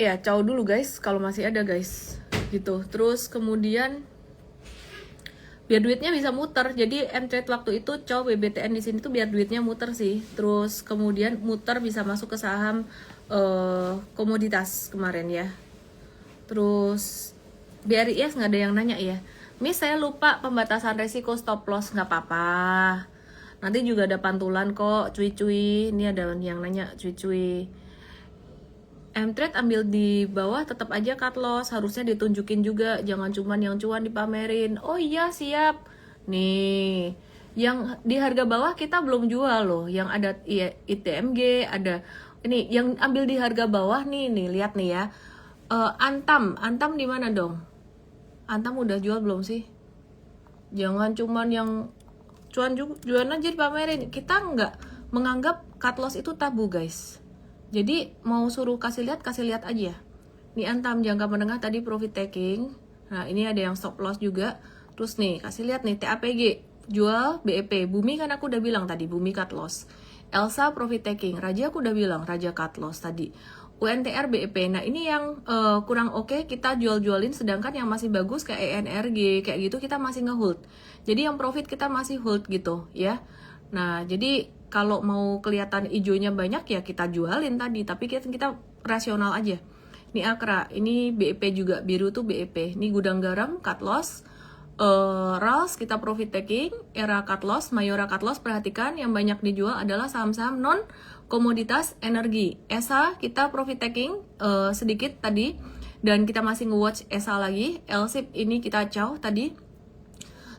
Ya, caw dulu guys kalau masih ada guys. Gitu. Terus kemudian biar duitnya bisa muter. Jadi M-Trade waktu itu caw BBTN di sini tuh biar duitnya muter sih. Terus kemudian muter bisa masuk ke saham komoditas kemarin ya. Terus BRIS nggak ada yang nanya ya. Miss, saya lupa pembatasan resiko stop loss. Nggak apa-apa. Nanti juga ada pantulan kok, cuy-cuy. Ini ada yang nanya, cuy-cuy. M-Trade ambil di bawah, tetap aja cut loss. Harusnya ditunjukin juga. Jangan cuman yang cuan dipamerin. Oh iya, siap. Nih, yang di harga bawah kita belum jual loh. Yang ada ITMG, ada... Ini, yang ambil di harga bawah nih, lihat nih ya. Antam di mana dong? Antam udah jual belum sih? Jangan cuman yang jualan aja dipamerin. Kita nggak menganggap cut loss itu tabu guys. Jadi mau suruh kasih lihat aja. Nih Antam jangka menengah tadi profit taking. Nah ini ada yang stop loss juga. Terus nih kasih lihat nih TAPG jual BEP. Bumi kan aku udah bilang tadi Bumi cut loss. Elsa profit taking. Raja aku udah bilang Raja cut loss tadi. UNTR BEP. Nah ini yang kurang oke kita jual-jualin, sedangkan yang masih bagus kayak ENRG kayak gitu kita masih ngehold. Jadi yang profit kita masih hold gitu ya. Nah jadi kalau mau kelihatan hijaunya banyak ya kita jualin tadi, tapi kita rasional aja. Ini Akra, ini BEP juga, biru tuh BEP. Ini gudang garam cut loss. RALS kita profit taking, Era cut loss, Mayora cut loss. Perhatikan yang banyak dijual adalah saham-saham non komoditas energi. ESA kita profit taking sedikit tadi, dan kita masih nge-watch ESA lagi. LSIP ini kita caw tadi.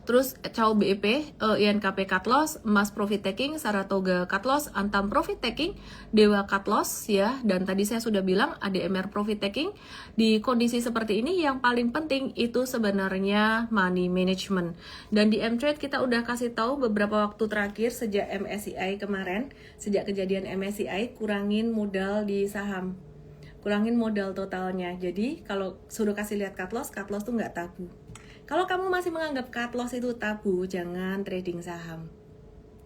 Terus caw BEP, INKP cut loss, Emas profit taking, Saratoga cut loss, Antam profit taking, Dewa cut loss ya. Dan tadi saya sudah bilang ADMR profit taking. Di kondisi seperti ini yang paling penting itu sebenarnya money management. Dan di M-Trade kita udah kasih tahu beberapa waktu terakhir sejak MSCI kemarin, sejak kejadian MSCI, kurangin modal di saham. Kurangin modal totalnya. Jadi kalau suruh kasih lihat cut loss tuh nggak tabu. Kalau kamu masih menganggap cut loss itu tabu, jangan trading saham.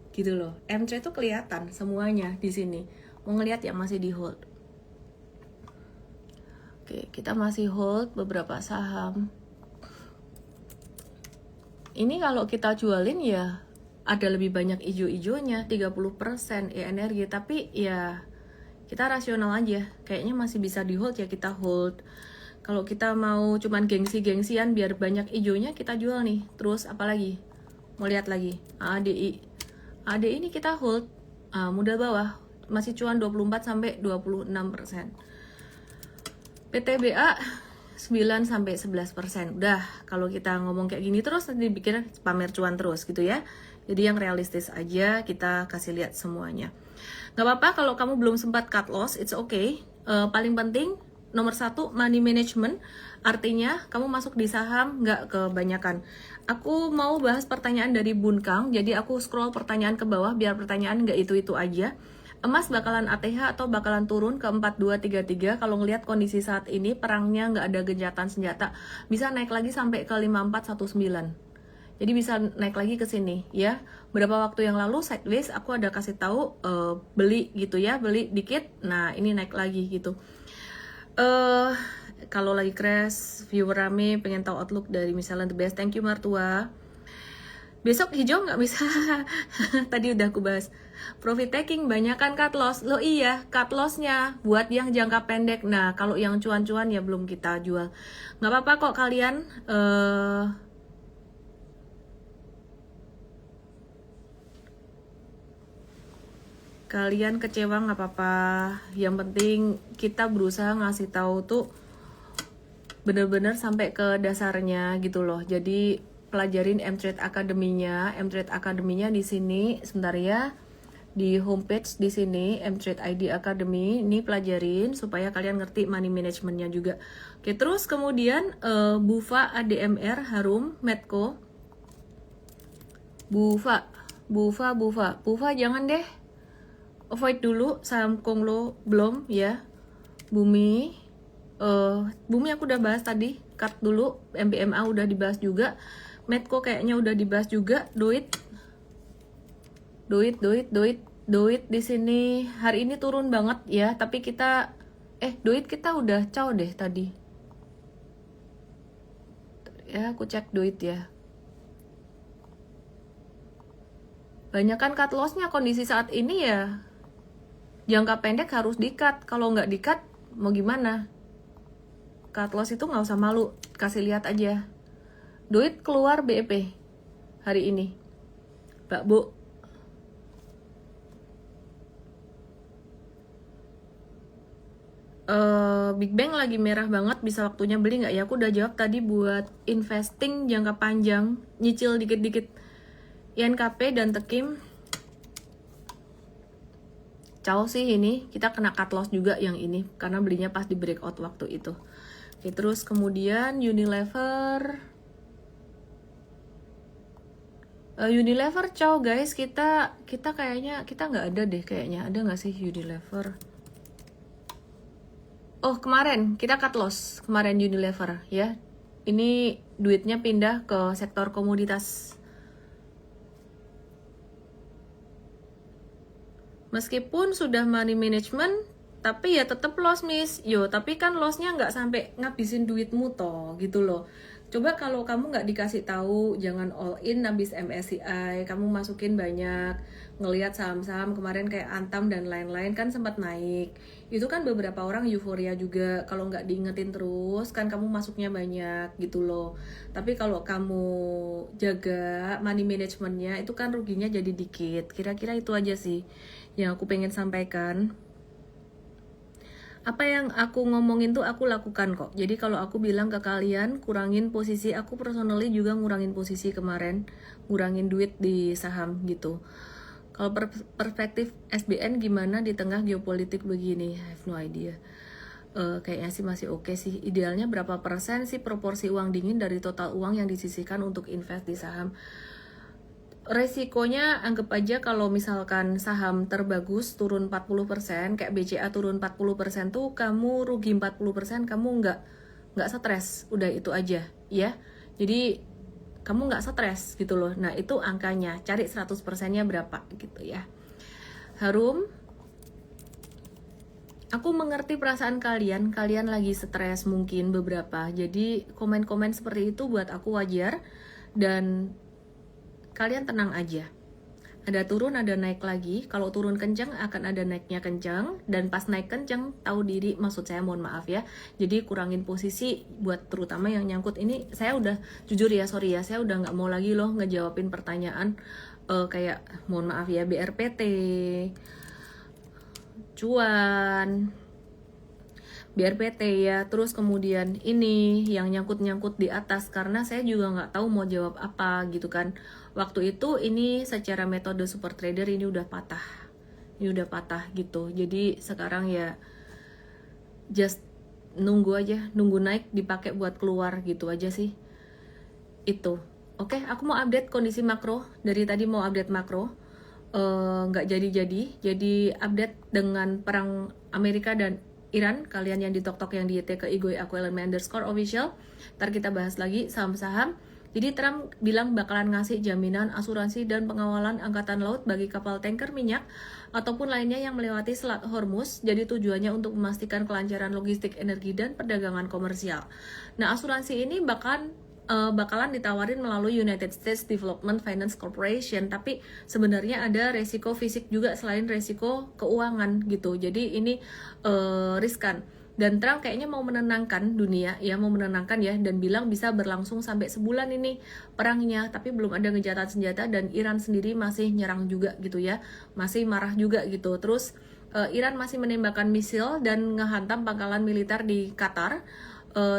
Gitu loh. M-Trade tuh kelihatan semuanya di sini. Mau ngelihat yang masih di hold. Oke, kita masih hold beberapa saham. Ini kalau kita jualin ya ada lebih banyak ijo-ijonya, 30% energi, tapi ya kita rasional aja. Kayaknya masih bisa di hold ya kita hold. Kalau kita mau cuman gengsi-gengsian biar banyak ijonya, kita jual nih. Terus apa lagi? Mau lihat lagi. ADI. ADI ini kita hold. Modal bawah. Masih cuan 24 sampai 26%. PTBA 9 sampai 11%. Udah, kalau kita ngomong kayak gini terus nanti bikin pamer cuan terus gitu ya. Jadi yang realistis aja kita kasih lihat semuanya. Gak apa-apa kalau kamu belum sempat cut loss, it's okay. Paling penting nomor 1, money management, artinya kamu masuk di saham nggak kebanyakan. Aku mau bahas pertanyaan dari Bun Kang, jadi aku scroll pertanyaan ke bawah biar pertanyaan nggak itu-itu aja. Emas bakalan ATH atau bakalan turun ke 4233? Kalau ngelihat kondisi saat ini, perangnya nggak ada gencatan senjata, bisa naik lagi sampai ke 5419. Jadi bisa naik lagi ke sini ya. Berapa waktu yang lalu sideways aku ada kasih tahu beli gitu ya, beli dikit. Nah, ini naik lagi gitu. Kalau lagi crash, viewer rame, pengen tahu outlook dari misalnya The Best. Thank you Martua. Besok hijau nggak bisa. Tadi udah aku bahas. Profit taking banyak kan cut loss. Loh iya, cut lossnya buat yang jangka pendek. Nah, kalau yang cuan-cuan ya belum kita jual. Nggak apa-apa kok kalian. Kalian kecewa nggak apa-apa. Yang penting kita berusaha ngasih tahu tuh bener-bener sampai ke dasarnya gitu loh. Jadi pelajarin M-Trade Academy-nya. M-Trade Academy-nya di sini sebentar ya. di homepage di sini Mtrade ID Academy. Ini pelajarin supaya kalian ngerti money managementnya juga. Oke, terus kemudian Bufa, ADMR, Harum, Medco. Bufa jangan deh, avoid dulu. Saham Konglo belum ya. Bumi aku udah bahas tadi, cut dulu. MBMA udah dibahas juga. Medco kayaknya udah dibahas juga. Duit di sini hari ini turun banget ya, tapi kita duit kita udah caw deh tadi. Ya, aku cek duit ya. Banyakan cut loss-nya kondisi saat ini ya. Jangka pendek harus di-cut. Kalau nggak di-cut, mau gimana? Cut loss itu nggak usah malu. Kasih lihat aja. Duit keluar BEP hari ini. Mbak Bu. Big Bang lagi merah banget. Bisa waktunya beli nggak ya? Aku udah jawab tadi buat investing jangka panjang. Nyicil dikit-dikit. INKP dan Tekim. Caw sih ini, kita kena cut loss juga yang ini karena belinya pas di breakout waktu itu. Oke, terus kemudian Unilever. Unilever caw guys, kita kayaknya kita nggak ada deh kayaknya. Ada nggak sih Unilever? Oh, kemarin kita cut loss kemarin Unilever ya. Ini duitnya pindah ke sektor komoditas. Meskipun sudah money management, tapi ya tetap loss miss. Tapi kan lossnya nggak sampai ngabisin duitmu toh, gitu loh. Coba kalau kamu nggak dikasih tahu, jangan all in habis MSCI, kamu masukin banyak, ngelihat saham-saham kemarin kayak Antam dan lain-lain kan sempat naik. Itu kan beberapa orang euforia juga. Kalau nggak diingetin terus, kan kamu masuknya banyak gitu loh. Tapi kalau kamu jaga money managementnya, itu kan ruginya jadi dikit. Kira-kira itu aja sih yang aku pengen sampaikan. Apa yang aku ngomongin tuh aku lakukan kok. Jadi kalau aku bilang ke kalian kurangin posisi, aku personally juga ngurangin posisi kemarin, ngurangin duit di saham gitu. Kalau perspektif SBN gimana di tengah geopolitik begini? I have no idea. Kayaknya sih masih oke sih. Idealnya berapa persen sih proporsi uang dingin dari total uang yang disisihkan untuk invest di saham? Resikonya anggap aja kalau misalkan saham terbagus turun 40%, kayak BCA turun 40% tuh kamu rugi 40%, kamu nggak stres, udah itu aja ya. Jadi kamu nggak stres gitu loh. Nah itu angkanya, cari 100%-nya berapa gitu ya. Harum, aku mengerti perasaan kalian lagi stres mungkin beberapa. Jadi komen-komen seperti itu buat aku wajar, dan kalian tenang aja. Ada turun, ada naik lagi. Kalau turun kencang akan ada naiknya kencang, dan pas naik kencang tahu diri, maksud saya mohon maaf ya. Jadi kurangin posisi buat terutama yang nyangkut ini. Saya udah jujur ya, sorry ya, saya udah nggak mau lagi loh ngejawabin pertanyaan kayak mohon maaf ya BRPT, cuan, BRPT ya, terus kemudian ini yang nyangkut-nyangkut di atas, karena saya juga nggak tahu mau jawab apa gitu kan. Waktu itu ini secara metode super trader ini udah patah gitu. Jadi sekarang ya just nunggu aja, nunggu naik dipakai buat keluar gitu aja sih. Itu. Oke, aku mau update kondisi makro. Dari tadi mau update makro, nggak jadi update dengan perang Amerika dan Iran. Kalian yang di TokTok yang di YT ke Igoy aku _official. Ntar kita bahas lagi saham-saham. Jadi Trump bilang bakalan ngasih jaminan asuransi dan pengawalan angkatan laut bagi kapal tanker minyak ataupun lainnya yang melewati Selat Hormuz. Jadi tujuannya untuk memastikan kelancaran logistik energi dan perdagangan komersial. Nah, asuransi ini bakalan ditawarin melalui United States Development Finance Corporation, tapi sebenarnya ada resiko fisik juga selain resiko keuangan gitu. Jadi ini riskan. Dan Trump kayaknya mau menenangkan dunia ya, dan bilang bisa berlangsung sampai sebulan ini perangnya, tapi belum ada gencatan senjata, dan Iran sendiri masih nyerang juga gitu ya, masih marah juga gitu. Terus Iran masih menembakkan misil dan ngehantam pangkalan militer di Qatar.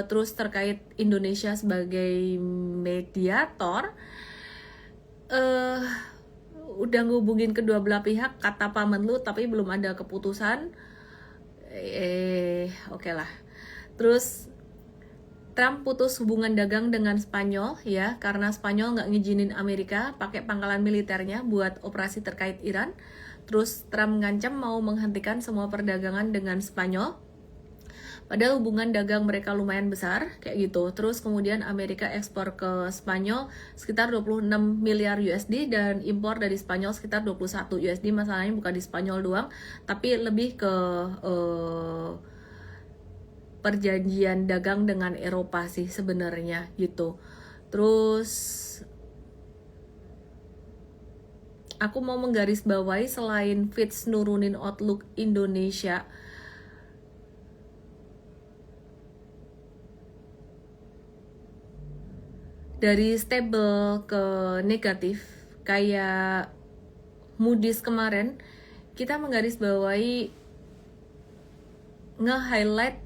Terus terkait Indonesia sebagai mediator, udah ngehubungin kedua belah pihak kata Pak Menlu tapi belum ada keputusan. Oke lah. Terus Trump putus hubungan dagang dengan Spanyol ya, karena Spanyol nggak ngizinin Amerika pakai pangkalan militernya buat operasi terkait Iran. Terus Trump mengancam mau menghentikan semua perdagangan dengan Spanyol. Padahal hubungan dagang mereka lumayan besar, kayak gitu. Terus kemudian Amerika ekspor ke Spanyol sekitar 26 miliar USD dan impor dari Spanyol sekitar 21 USD. Masalahnya bukan di Spanyol doang, tapi lebih ke perjanjian dagang dengan Eropa sih sebenarnya gitu. Terus aku mau menggarisbawahi selain Fitch nurunin outlook Indonesia, dari stable ke negatif kayak Moody's kemarin, kita menggarisbawahi nge-highlight,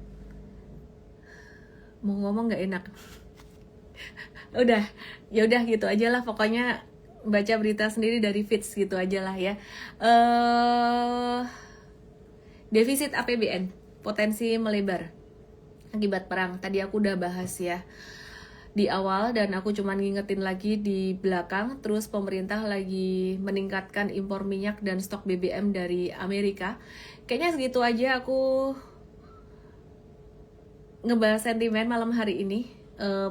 mau ngomong nggak enak. Ya udah gitu aja lah, pokoknya baca berita sendiri dari Fitch gitu aja lah ya. Defisit APBN potensi melebar akibat perang. Tadi aku udah bahas ya di awal dan aku cuma ngingetin lagi di belakang. Terus pemerintah lagi meningkatkan impor minyak dan stok BBM dari Amerika. Kayaknya segitu aja aku ngebahas sentimen malam hari ini.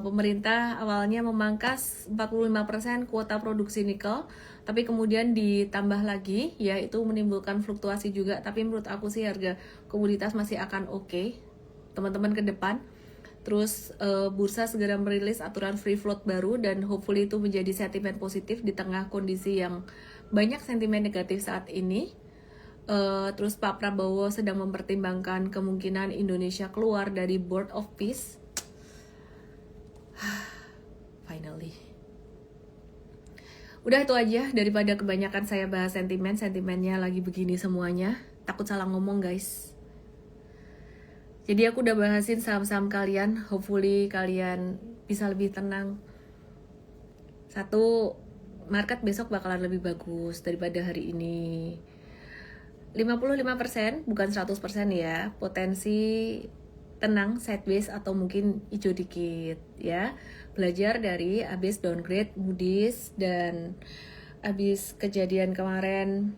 Pemerintah awalnya memangkas 45% kuota produksi nikel, tapi kemudian ditambah lagi, ya itu menimbulkan fluktuasi juga. Tapi menurut aku sih harga komoditas masih akan oke, teman-teman ke depan. Terus bursa segera merilis aturan free float baru dan hopefully itu menjadi sentimen positif di tengah kondisi yang banyak sentimen negatif saat ini. Terus Pak Prabowo sedang mempertimbangkan kemungkinan Indonesia keluar dari Board of Peace. Finally. Udah itu aja, daripada kebanyakan saya bahas sentimennya lagi begini semuanya. Takut salah ngomong guys. Jadi aku udah bahasin saham-saham kalian, hopefully kalian bisa lebih tenang. Satu, market besok bakalan lebih bagus daripada hari ini. 55%, bukan 100% ya, potensi tenang, sideways atau mungkin hijau dikit ya. Belajar dari abis downgrade Moody's dan abis kejadian kemarin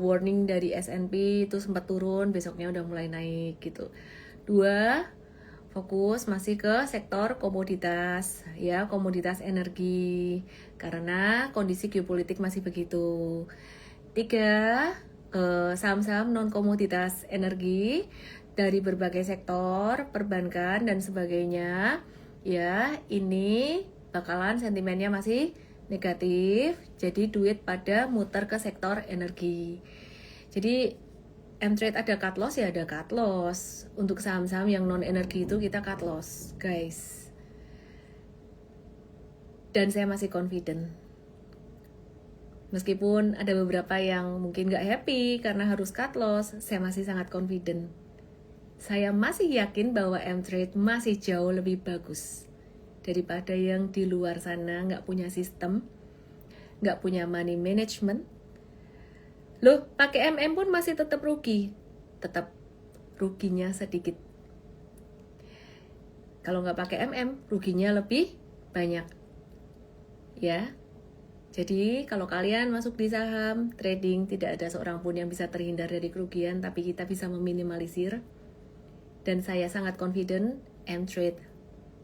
warning dari S&P itu sempat turun, besoknya udah mulai naik gitu. 2, fokus masih ke sektor komoditas ya, komoditas energi karena kondisi geopolitik masih begitu. 3, saham-saham non komoditas energi dari berbagai sektor, perbankan dan sebagainya. Ya, ini bakalan sentimennya masih negatif. Jadi duit pada muter ke sektor energi. Jadi M-Trade ada cut loss ya ada cut loss. Untuk saham-saham yang non energi itu kita cut loss, guys. Dan saya masih confident. Meskipun ada beberapa yang mungkin gak happy karena harus cut loss, saya masih sangat confident. Saya masih yakin bahwa M-Trade masih jauh lebih bagus daripada yang di luar sana gak punya sistem, gak punya money management. Loh, pakai MM pun masih tetap rugi. Tetap ruginya sedikit. Kalau gak pakai MM, ruginya lebih banyak. Ya. Jadi kalau kalian masuk di saham, trading, tidak ada seorang pun yang bisa terhindar dari kerugian, tapi kita bisa meminimalisir. Dan saya sangat confident, M-Trade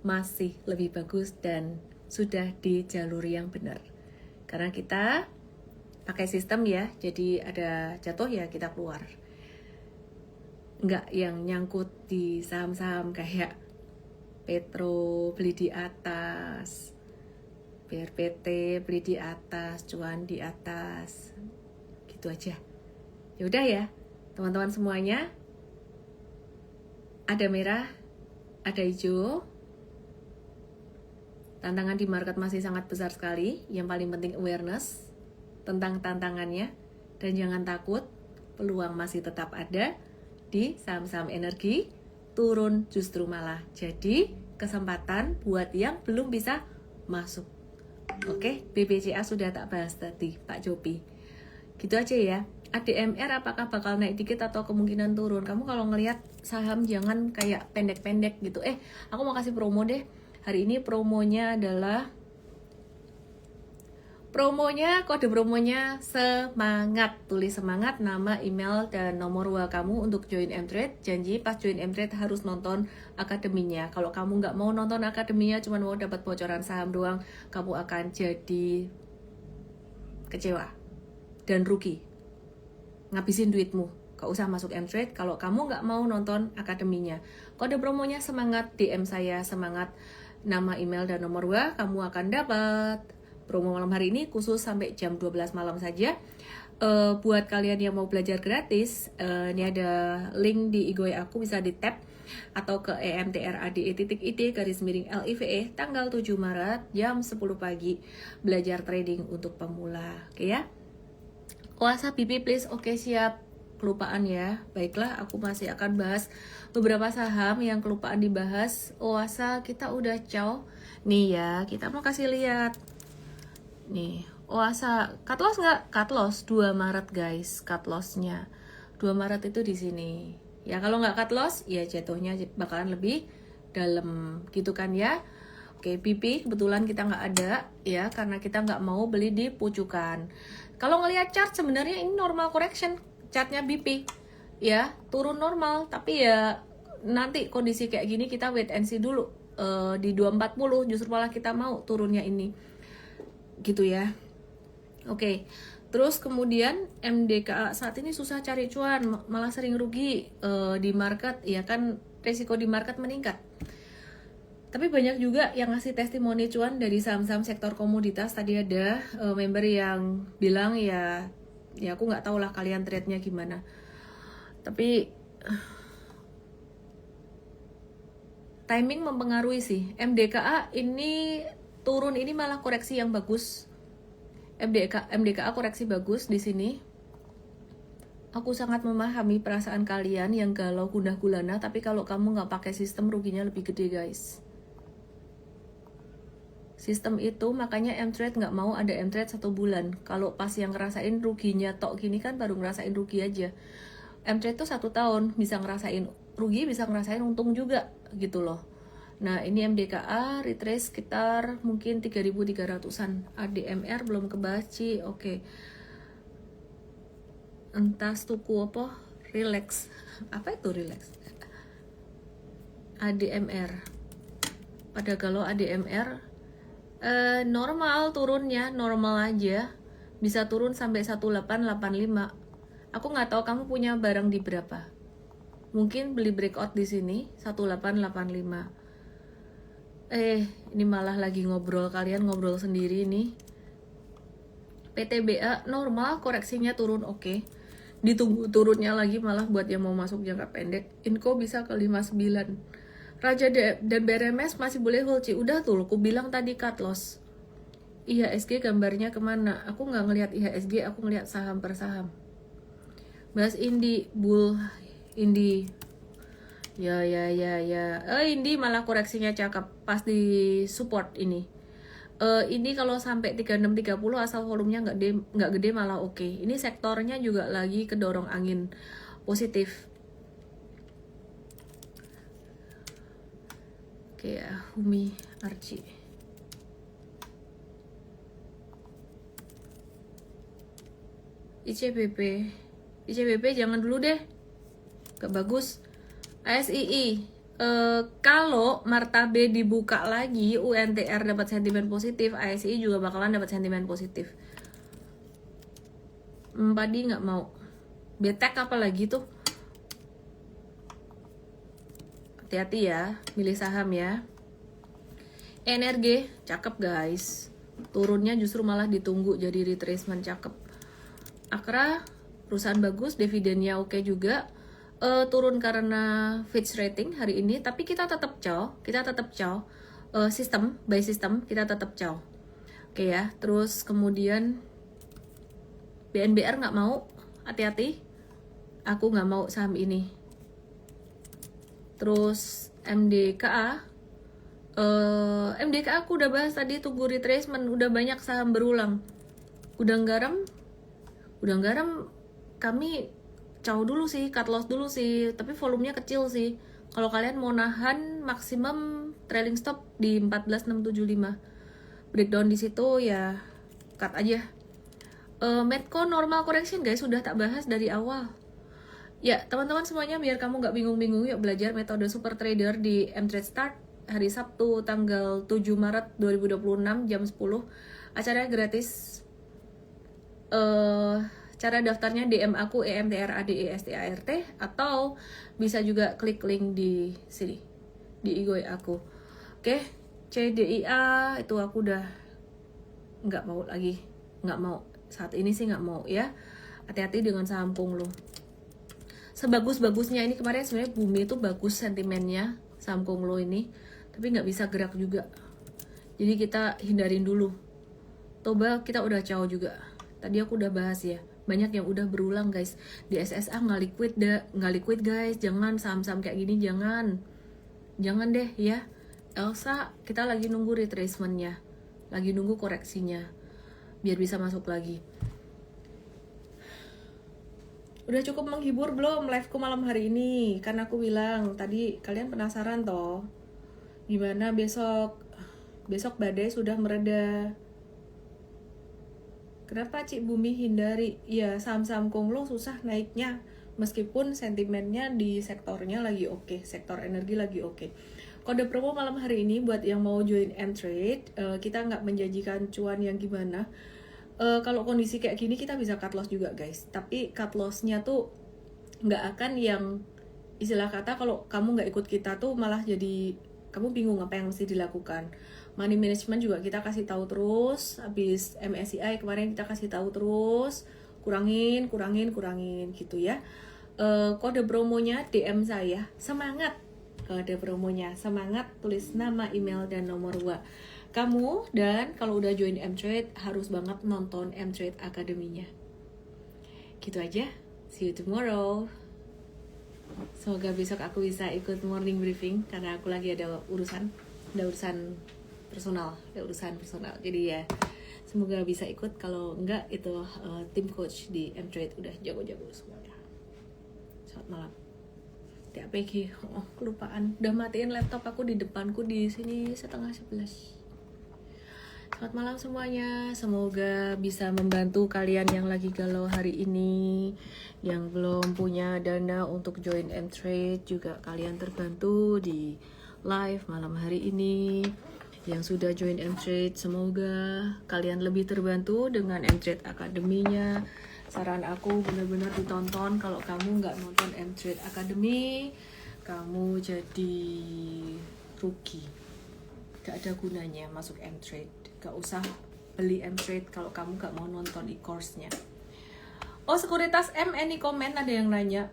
masih lebih bagus dan sudah di jalur yang benar. Karena kita pakai sistem ya, jadi ada jatuh ya kita keluar. Nggak yang nyangkut di saham-saham kayak Petro beli di atas, BRPT beli di atas, cuan di atas, gitu aja. Ya udah ya, teman-teman semuanya, ada merah, ada hijau. Tantangan di market masih sangat besar sekali. Yang paling penting awareness tentang tantangannya, dan jangan takut, peluang masih tetap ada di saham-saham energi. Turun justru malah jadi kesempatan buat yang belum bisa masuk. Oke, BBCA sudah tak bahas tadi, Pak Jopi. Gitu aja ya. ADMR apakah bakal naik dikit atau kemungkinan turun? Kamu kalau ngelihat saham jangan kayak pendek-pendek gitu. Aku mau kasih promo deh. Hari ini promonya adalah kode promonya semangat. Tulis semangat, nama, email, dan nomor WA kamu untuk join M-Trade. Janji pas join M-Trade harus nonton akademinya. Kalau kamu nggak mau nonton akademinya, cuma mau dapat bocoran saham doang, kamu akan jadi kecewa dan rugi. Ngabisin duitmu. Gak usah masuk M-Trade kalau kamu nggak mau nonton akademinya. Kode promonya semangat, DM saya semangat, nama, email, dan nomor WA, kamu akan dapat. Promo malam hari ini khusus sampai jam 12 malam saja. Buat kalian yang mau belajar gratis, ini ada link di IG aku, bisa di tap atau ke emtrade.id_it tanggal 7 Maret jam 10 pagi, belajar trading untuk pemula. Oke ya. Oasa BP please. Oke, siap. Kelupaan ya. Baiklah, aku masih akan bahas beberapa saham yang kelupaan dibahas. Oasa kita udah cow. Nih ya, kita mau kasih lihat. Nih, Oasa cut loss nggak? Cut loss 2 Maret guys, cut lossnya 2 Maret itu di sini. Ya kalau nggak cut loss, ya jatuhnya bakalan lebih dalam gitu kan ya. Oke, BP kebetulan kita nggak ada ya, karena kita nggak mau beli di pucukan. Kalau ngelihat chart sebenarnya ini normal correction chartnya BP ya, turun normal, tapi ya nanti kondisi kayak gini kita wait and see dulu. Di 240 justru malah kita mau turunnya ini gitu ya. Oke, terus kemudian MDKA saat ini susah cari cuan, malah sering rugi di market ya kan, resiko di market meningkat. Tapi banyak juga yang ngasih testimoni cuan dari saham-saham sektor komoditas. Tadi ada member yang bilang ya aku nggak tahu lah kalian trade-nya gimana. Tapi timing mempengaruhi sih. MDKA ini turun, ini malah koreksi yang bagus. MDKA koreksi bagus di sini. Aku sangat memahami perasaan kalian yang galau gundah gulana, tapi kalau kamu nggak pakai sistem ruginya lebih gede guys. Sistem itu makanya M-Trade nggak mau ada M-Trade 1 bulan. Kalau pas yang ngerasain ruginya tok gini kan baru ngerasain rugi aja. M-Trade tuh 1 tahun bisa ngerasain rugi, bisa ngerasain untung juga gitu loh. Nah ini MDKA retrace sekitar mungkin 3.300an. ADMR belum kebaci. Oke. Entah tuku apa? Relax. Apa itu relax? ADMR. Pada kalau ADMR normal turunnya, normal aja. Bisa turun sampai 1885. Aku nggak tahu kamu punya barang di berapa. Mungkin beli breakout di sini 1885. Ini malah lagi ngobrol, kalian ngobrol sendiri nih. PTBA normal, koreksinya turun oke. Ditunggu turunnya lagi malah buat yang mau masuk jangka pendek. Inco bisa ke 59. Raja dan BRMS masih boleh hold. Udah tuh, aku bilang tadi cut loss. IHSG gambarnya kemana? Aku nggak ngelihat IHSG, aku ngelihat saham per saham. Bahas Indi. Ya. Indi malah koreksinya cakep pas di support ini. Ini kalau sampai 3630 asal volumenya nggak gede malah oke. Ini sektornya juga lagi kedorong angin positif. Oke ya, Humi Archie. ICBP jangan dulu deh, gak bagus. ASII, kalau Martabe dibuka lagi, UNTR dapat sentimen positif, ASII juga bakalan dapat sentimen positif. Padi nggak mau. Betek apa lagi tuh? Hati-hati ya, milih saham ya. Energi, cakep guys. Turunnya justru malah ditunggu jadi retracement, cakep. Akra, perusahaan bagus, dividennya oke juga. Turun karena Fitch rating hari ini, tapi kita tetap cow. Sistem, by system kita tetap cow. Oke ya, terus kemudian BNBR nggak mau, hati-hati. Aku nggak mau saham ini. Terus MDKA aku udah bahas tadi, tunggu retracement, udah banyak saham berulang. Gudang garam Udah garam, kami caw dulu sih, cut loss dulu sih, tapi volumenya kecil sih. Kalau kalian mau nahan maksimum trailing stop di 14.675, breakdown di situ ya cut aja. Medco normal correction guys, sudah tak bahas dari awal. Ya teman-teman semuanya, biar kamu nggak bingung-bingung, yuk belajar metode super trader di mTrade Start hari Sabtu tanggal 7 Maret 2026 jam 10. Acaranya gratis. Cara daftarnya DM aku EMTRADESTART, atau bisa juga klik link di sini di IG aku. Oke, CDIA itu aku udah nggak mau lagi, nggak mau saat ini sih, nggak mau ya. Hati-hati dengan saham Kunglo. Sebagus-bagusnya ini kemarin sebenarnya bumi itu bagus sentimennya saham Kunglo ini, tapi nggak bisa gerak juga. Jadi kita hindarin dulu. Toba kita udah caw juga. Tadi aku udah bahas ya. Banyak yang udah berulang guys. Di SSA nggak liquid guys. Jangan saham-saham kayak gini, jangan deh ya. Elsa kita lagi nunggu retracementnya, lagi nunggu koreksinya biar bisa masuk lagi. Udah cukup menghibur belum liveku malam hari ini? Karena aku bilang tadi kalian penasaran toh, gimana besok badai sudah mereda. Kenapa Cik Bumi hindari? Ya saham-saham Kunglo susah naiknya, meskipun sentimennya di sektornya lagi oke, sektor energi lagi oke. Kode promo malam hari ini buat yang mau join mTrade, kita nggak menjanjikan cuan yang gimana. Kalau kondisi kayak gini kita bisa cut loss juga guys, tapi cut lossnya tuh nggak akan yang istilah kata kalau kamu nggak ikut kita tuh malah jadi kamu bingung apa yang mesti dilakukan. Money management juga kita kasih tahu terus, habis MSCI kemarin kita kasih tahu terus, kurangin gitu ya. Kode promonya DM saya, semangat. Kode promonya semangat, tulis nama, email, dan nomor WA kamu. Dan kalau udah join mTrade harus banget nonton mTrade Academy-nya. Gitu aja, see you tomorrow. Semoga besok aku bisa ikut morning briefing karena aku lagi ada urusan personal. Jadi ya semoga bisa ikut. Kalau enggak itu tim coach di mTrade udah jago-jago semuanya. Selamat malam. TAPG, kelupaan. Udah matiin laptop aku di depanku di sini 10:30. Selamat malam semuanya. Semoga bisa membantu kalian yang lagi galau hari ini, yang belum punya dana untuk join mTrade juga kalian terbantu di live malam hari ini. Yang sudah join mTrade semoga kalian lebih terbantu dengan mTrade Academy-nya. Saran aku benar-benar ditonton. Kalau kamu nggak nonton mTrade Academy, kamu jadi rugi. Gak ada gunanya masuk mTrade. Gak usah beli mTrade kalau kamu gak mau nonton e-course-nya. Oh, sekuritas M, any comment? Ada yang nanya.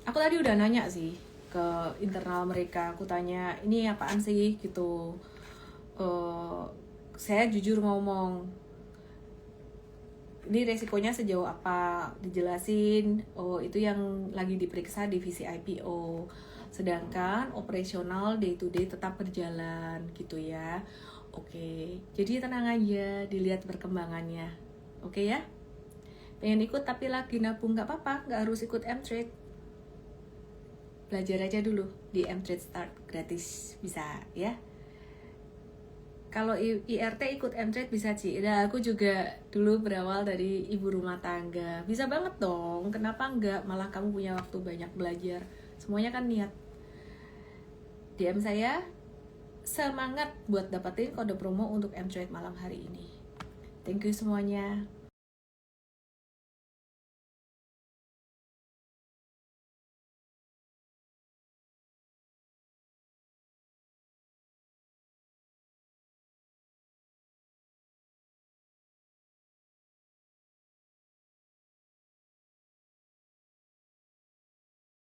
Aku tadi udah nanya sih ke internal mereka. Aku tanya, ini apaan sih gitu. Saya jujur ngomong, ini resikonya sejauh apa, dijelasin. Oh, itu yang lagi diperiksa divisi IPO, sedangkan operasional day to day tetap berjalan gitu ya. Oke, jadi tenang aja, dilihat perkembangannya. Oke ya, pengen ikut tapi lagi nabung nggak apa-apa, nggak harus ikut mTrade. Belajar aja dulu di mTrade Start, gratis, bisa ya. Kalau IRT ikut mTrade bisa Ci. Nah, aku juga dulu berawal dari ibu rumah tangga. Bisa banget dong, kenapa enggak? Malah kamu punya waktu banyak belajar. Semuanya kan niat. DM saya, semangat buat dapetin kode promo untuk mTrade malam hari ini. Thank you semuanya.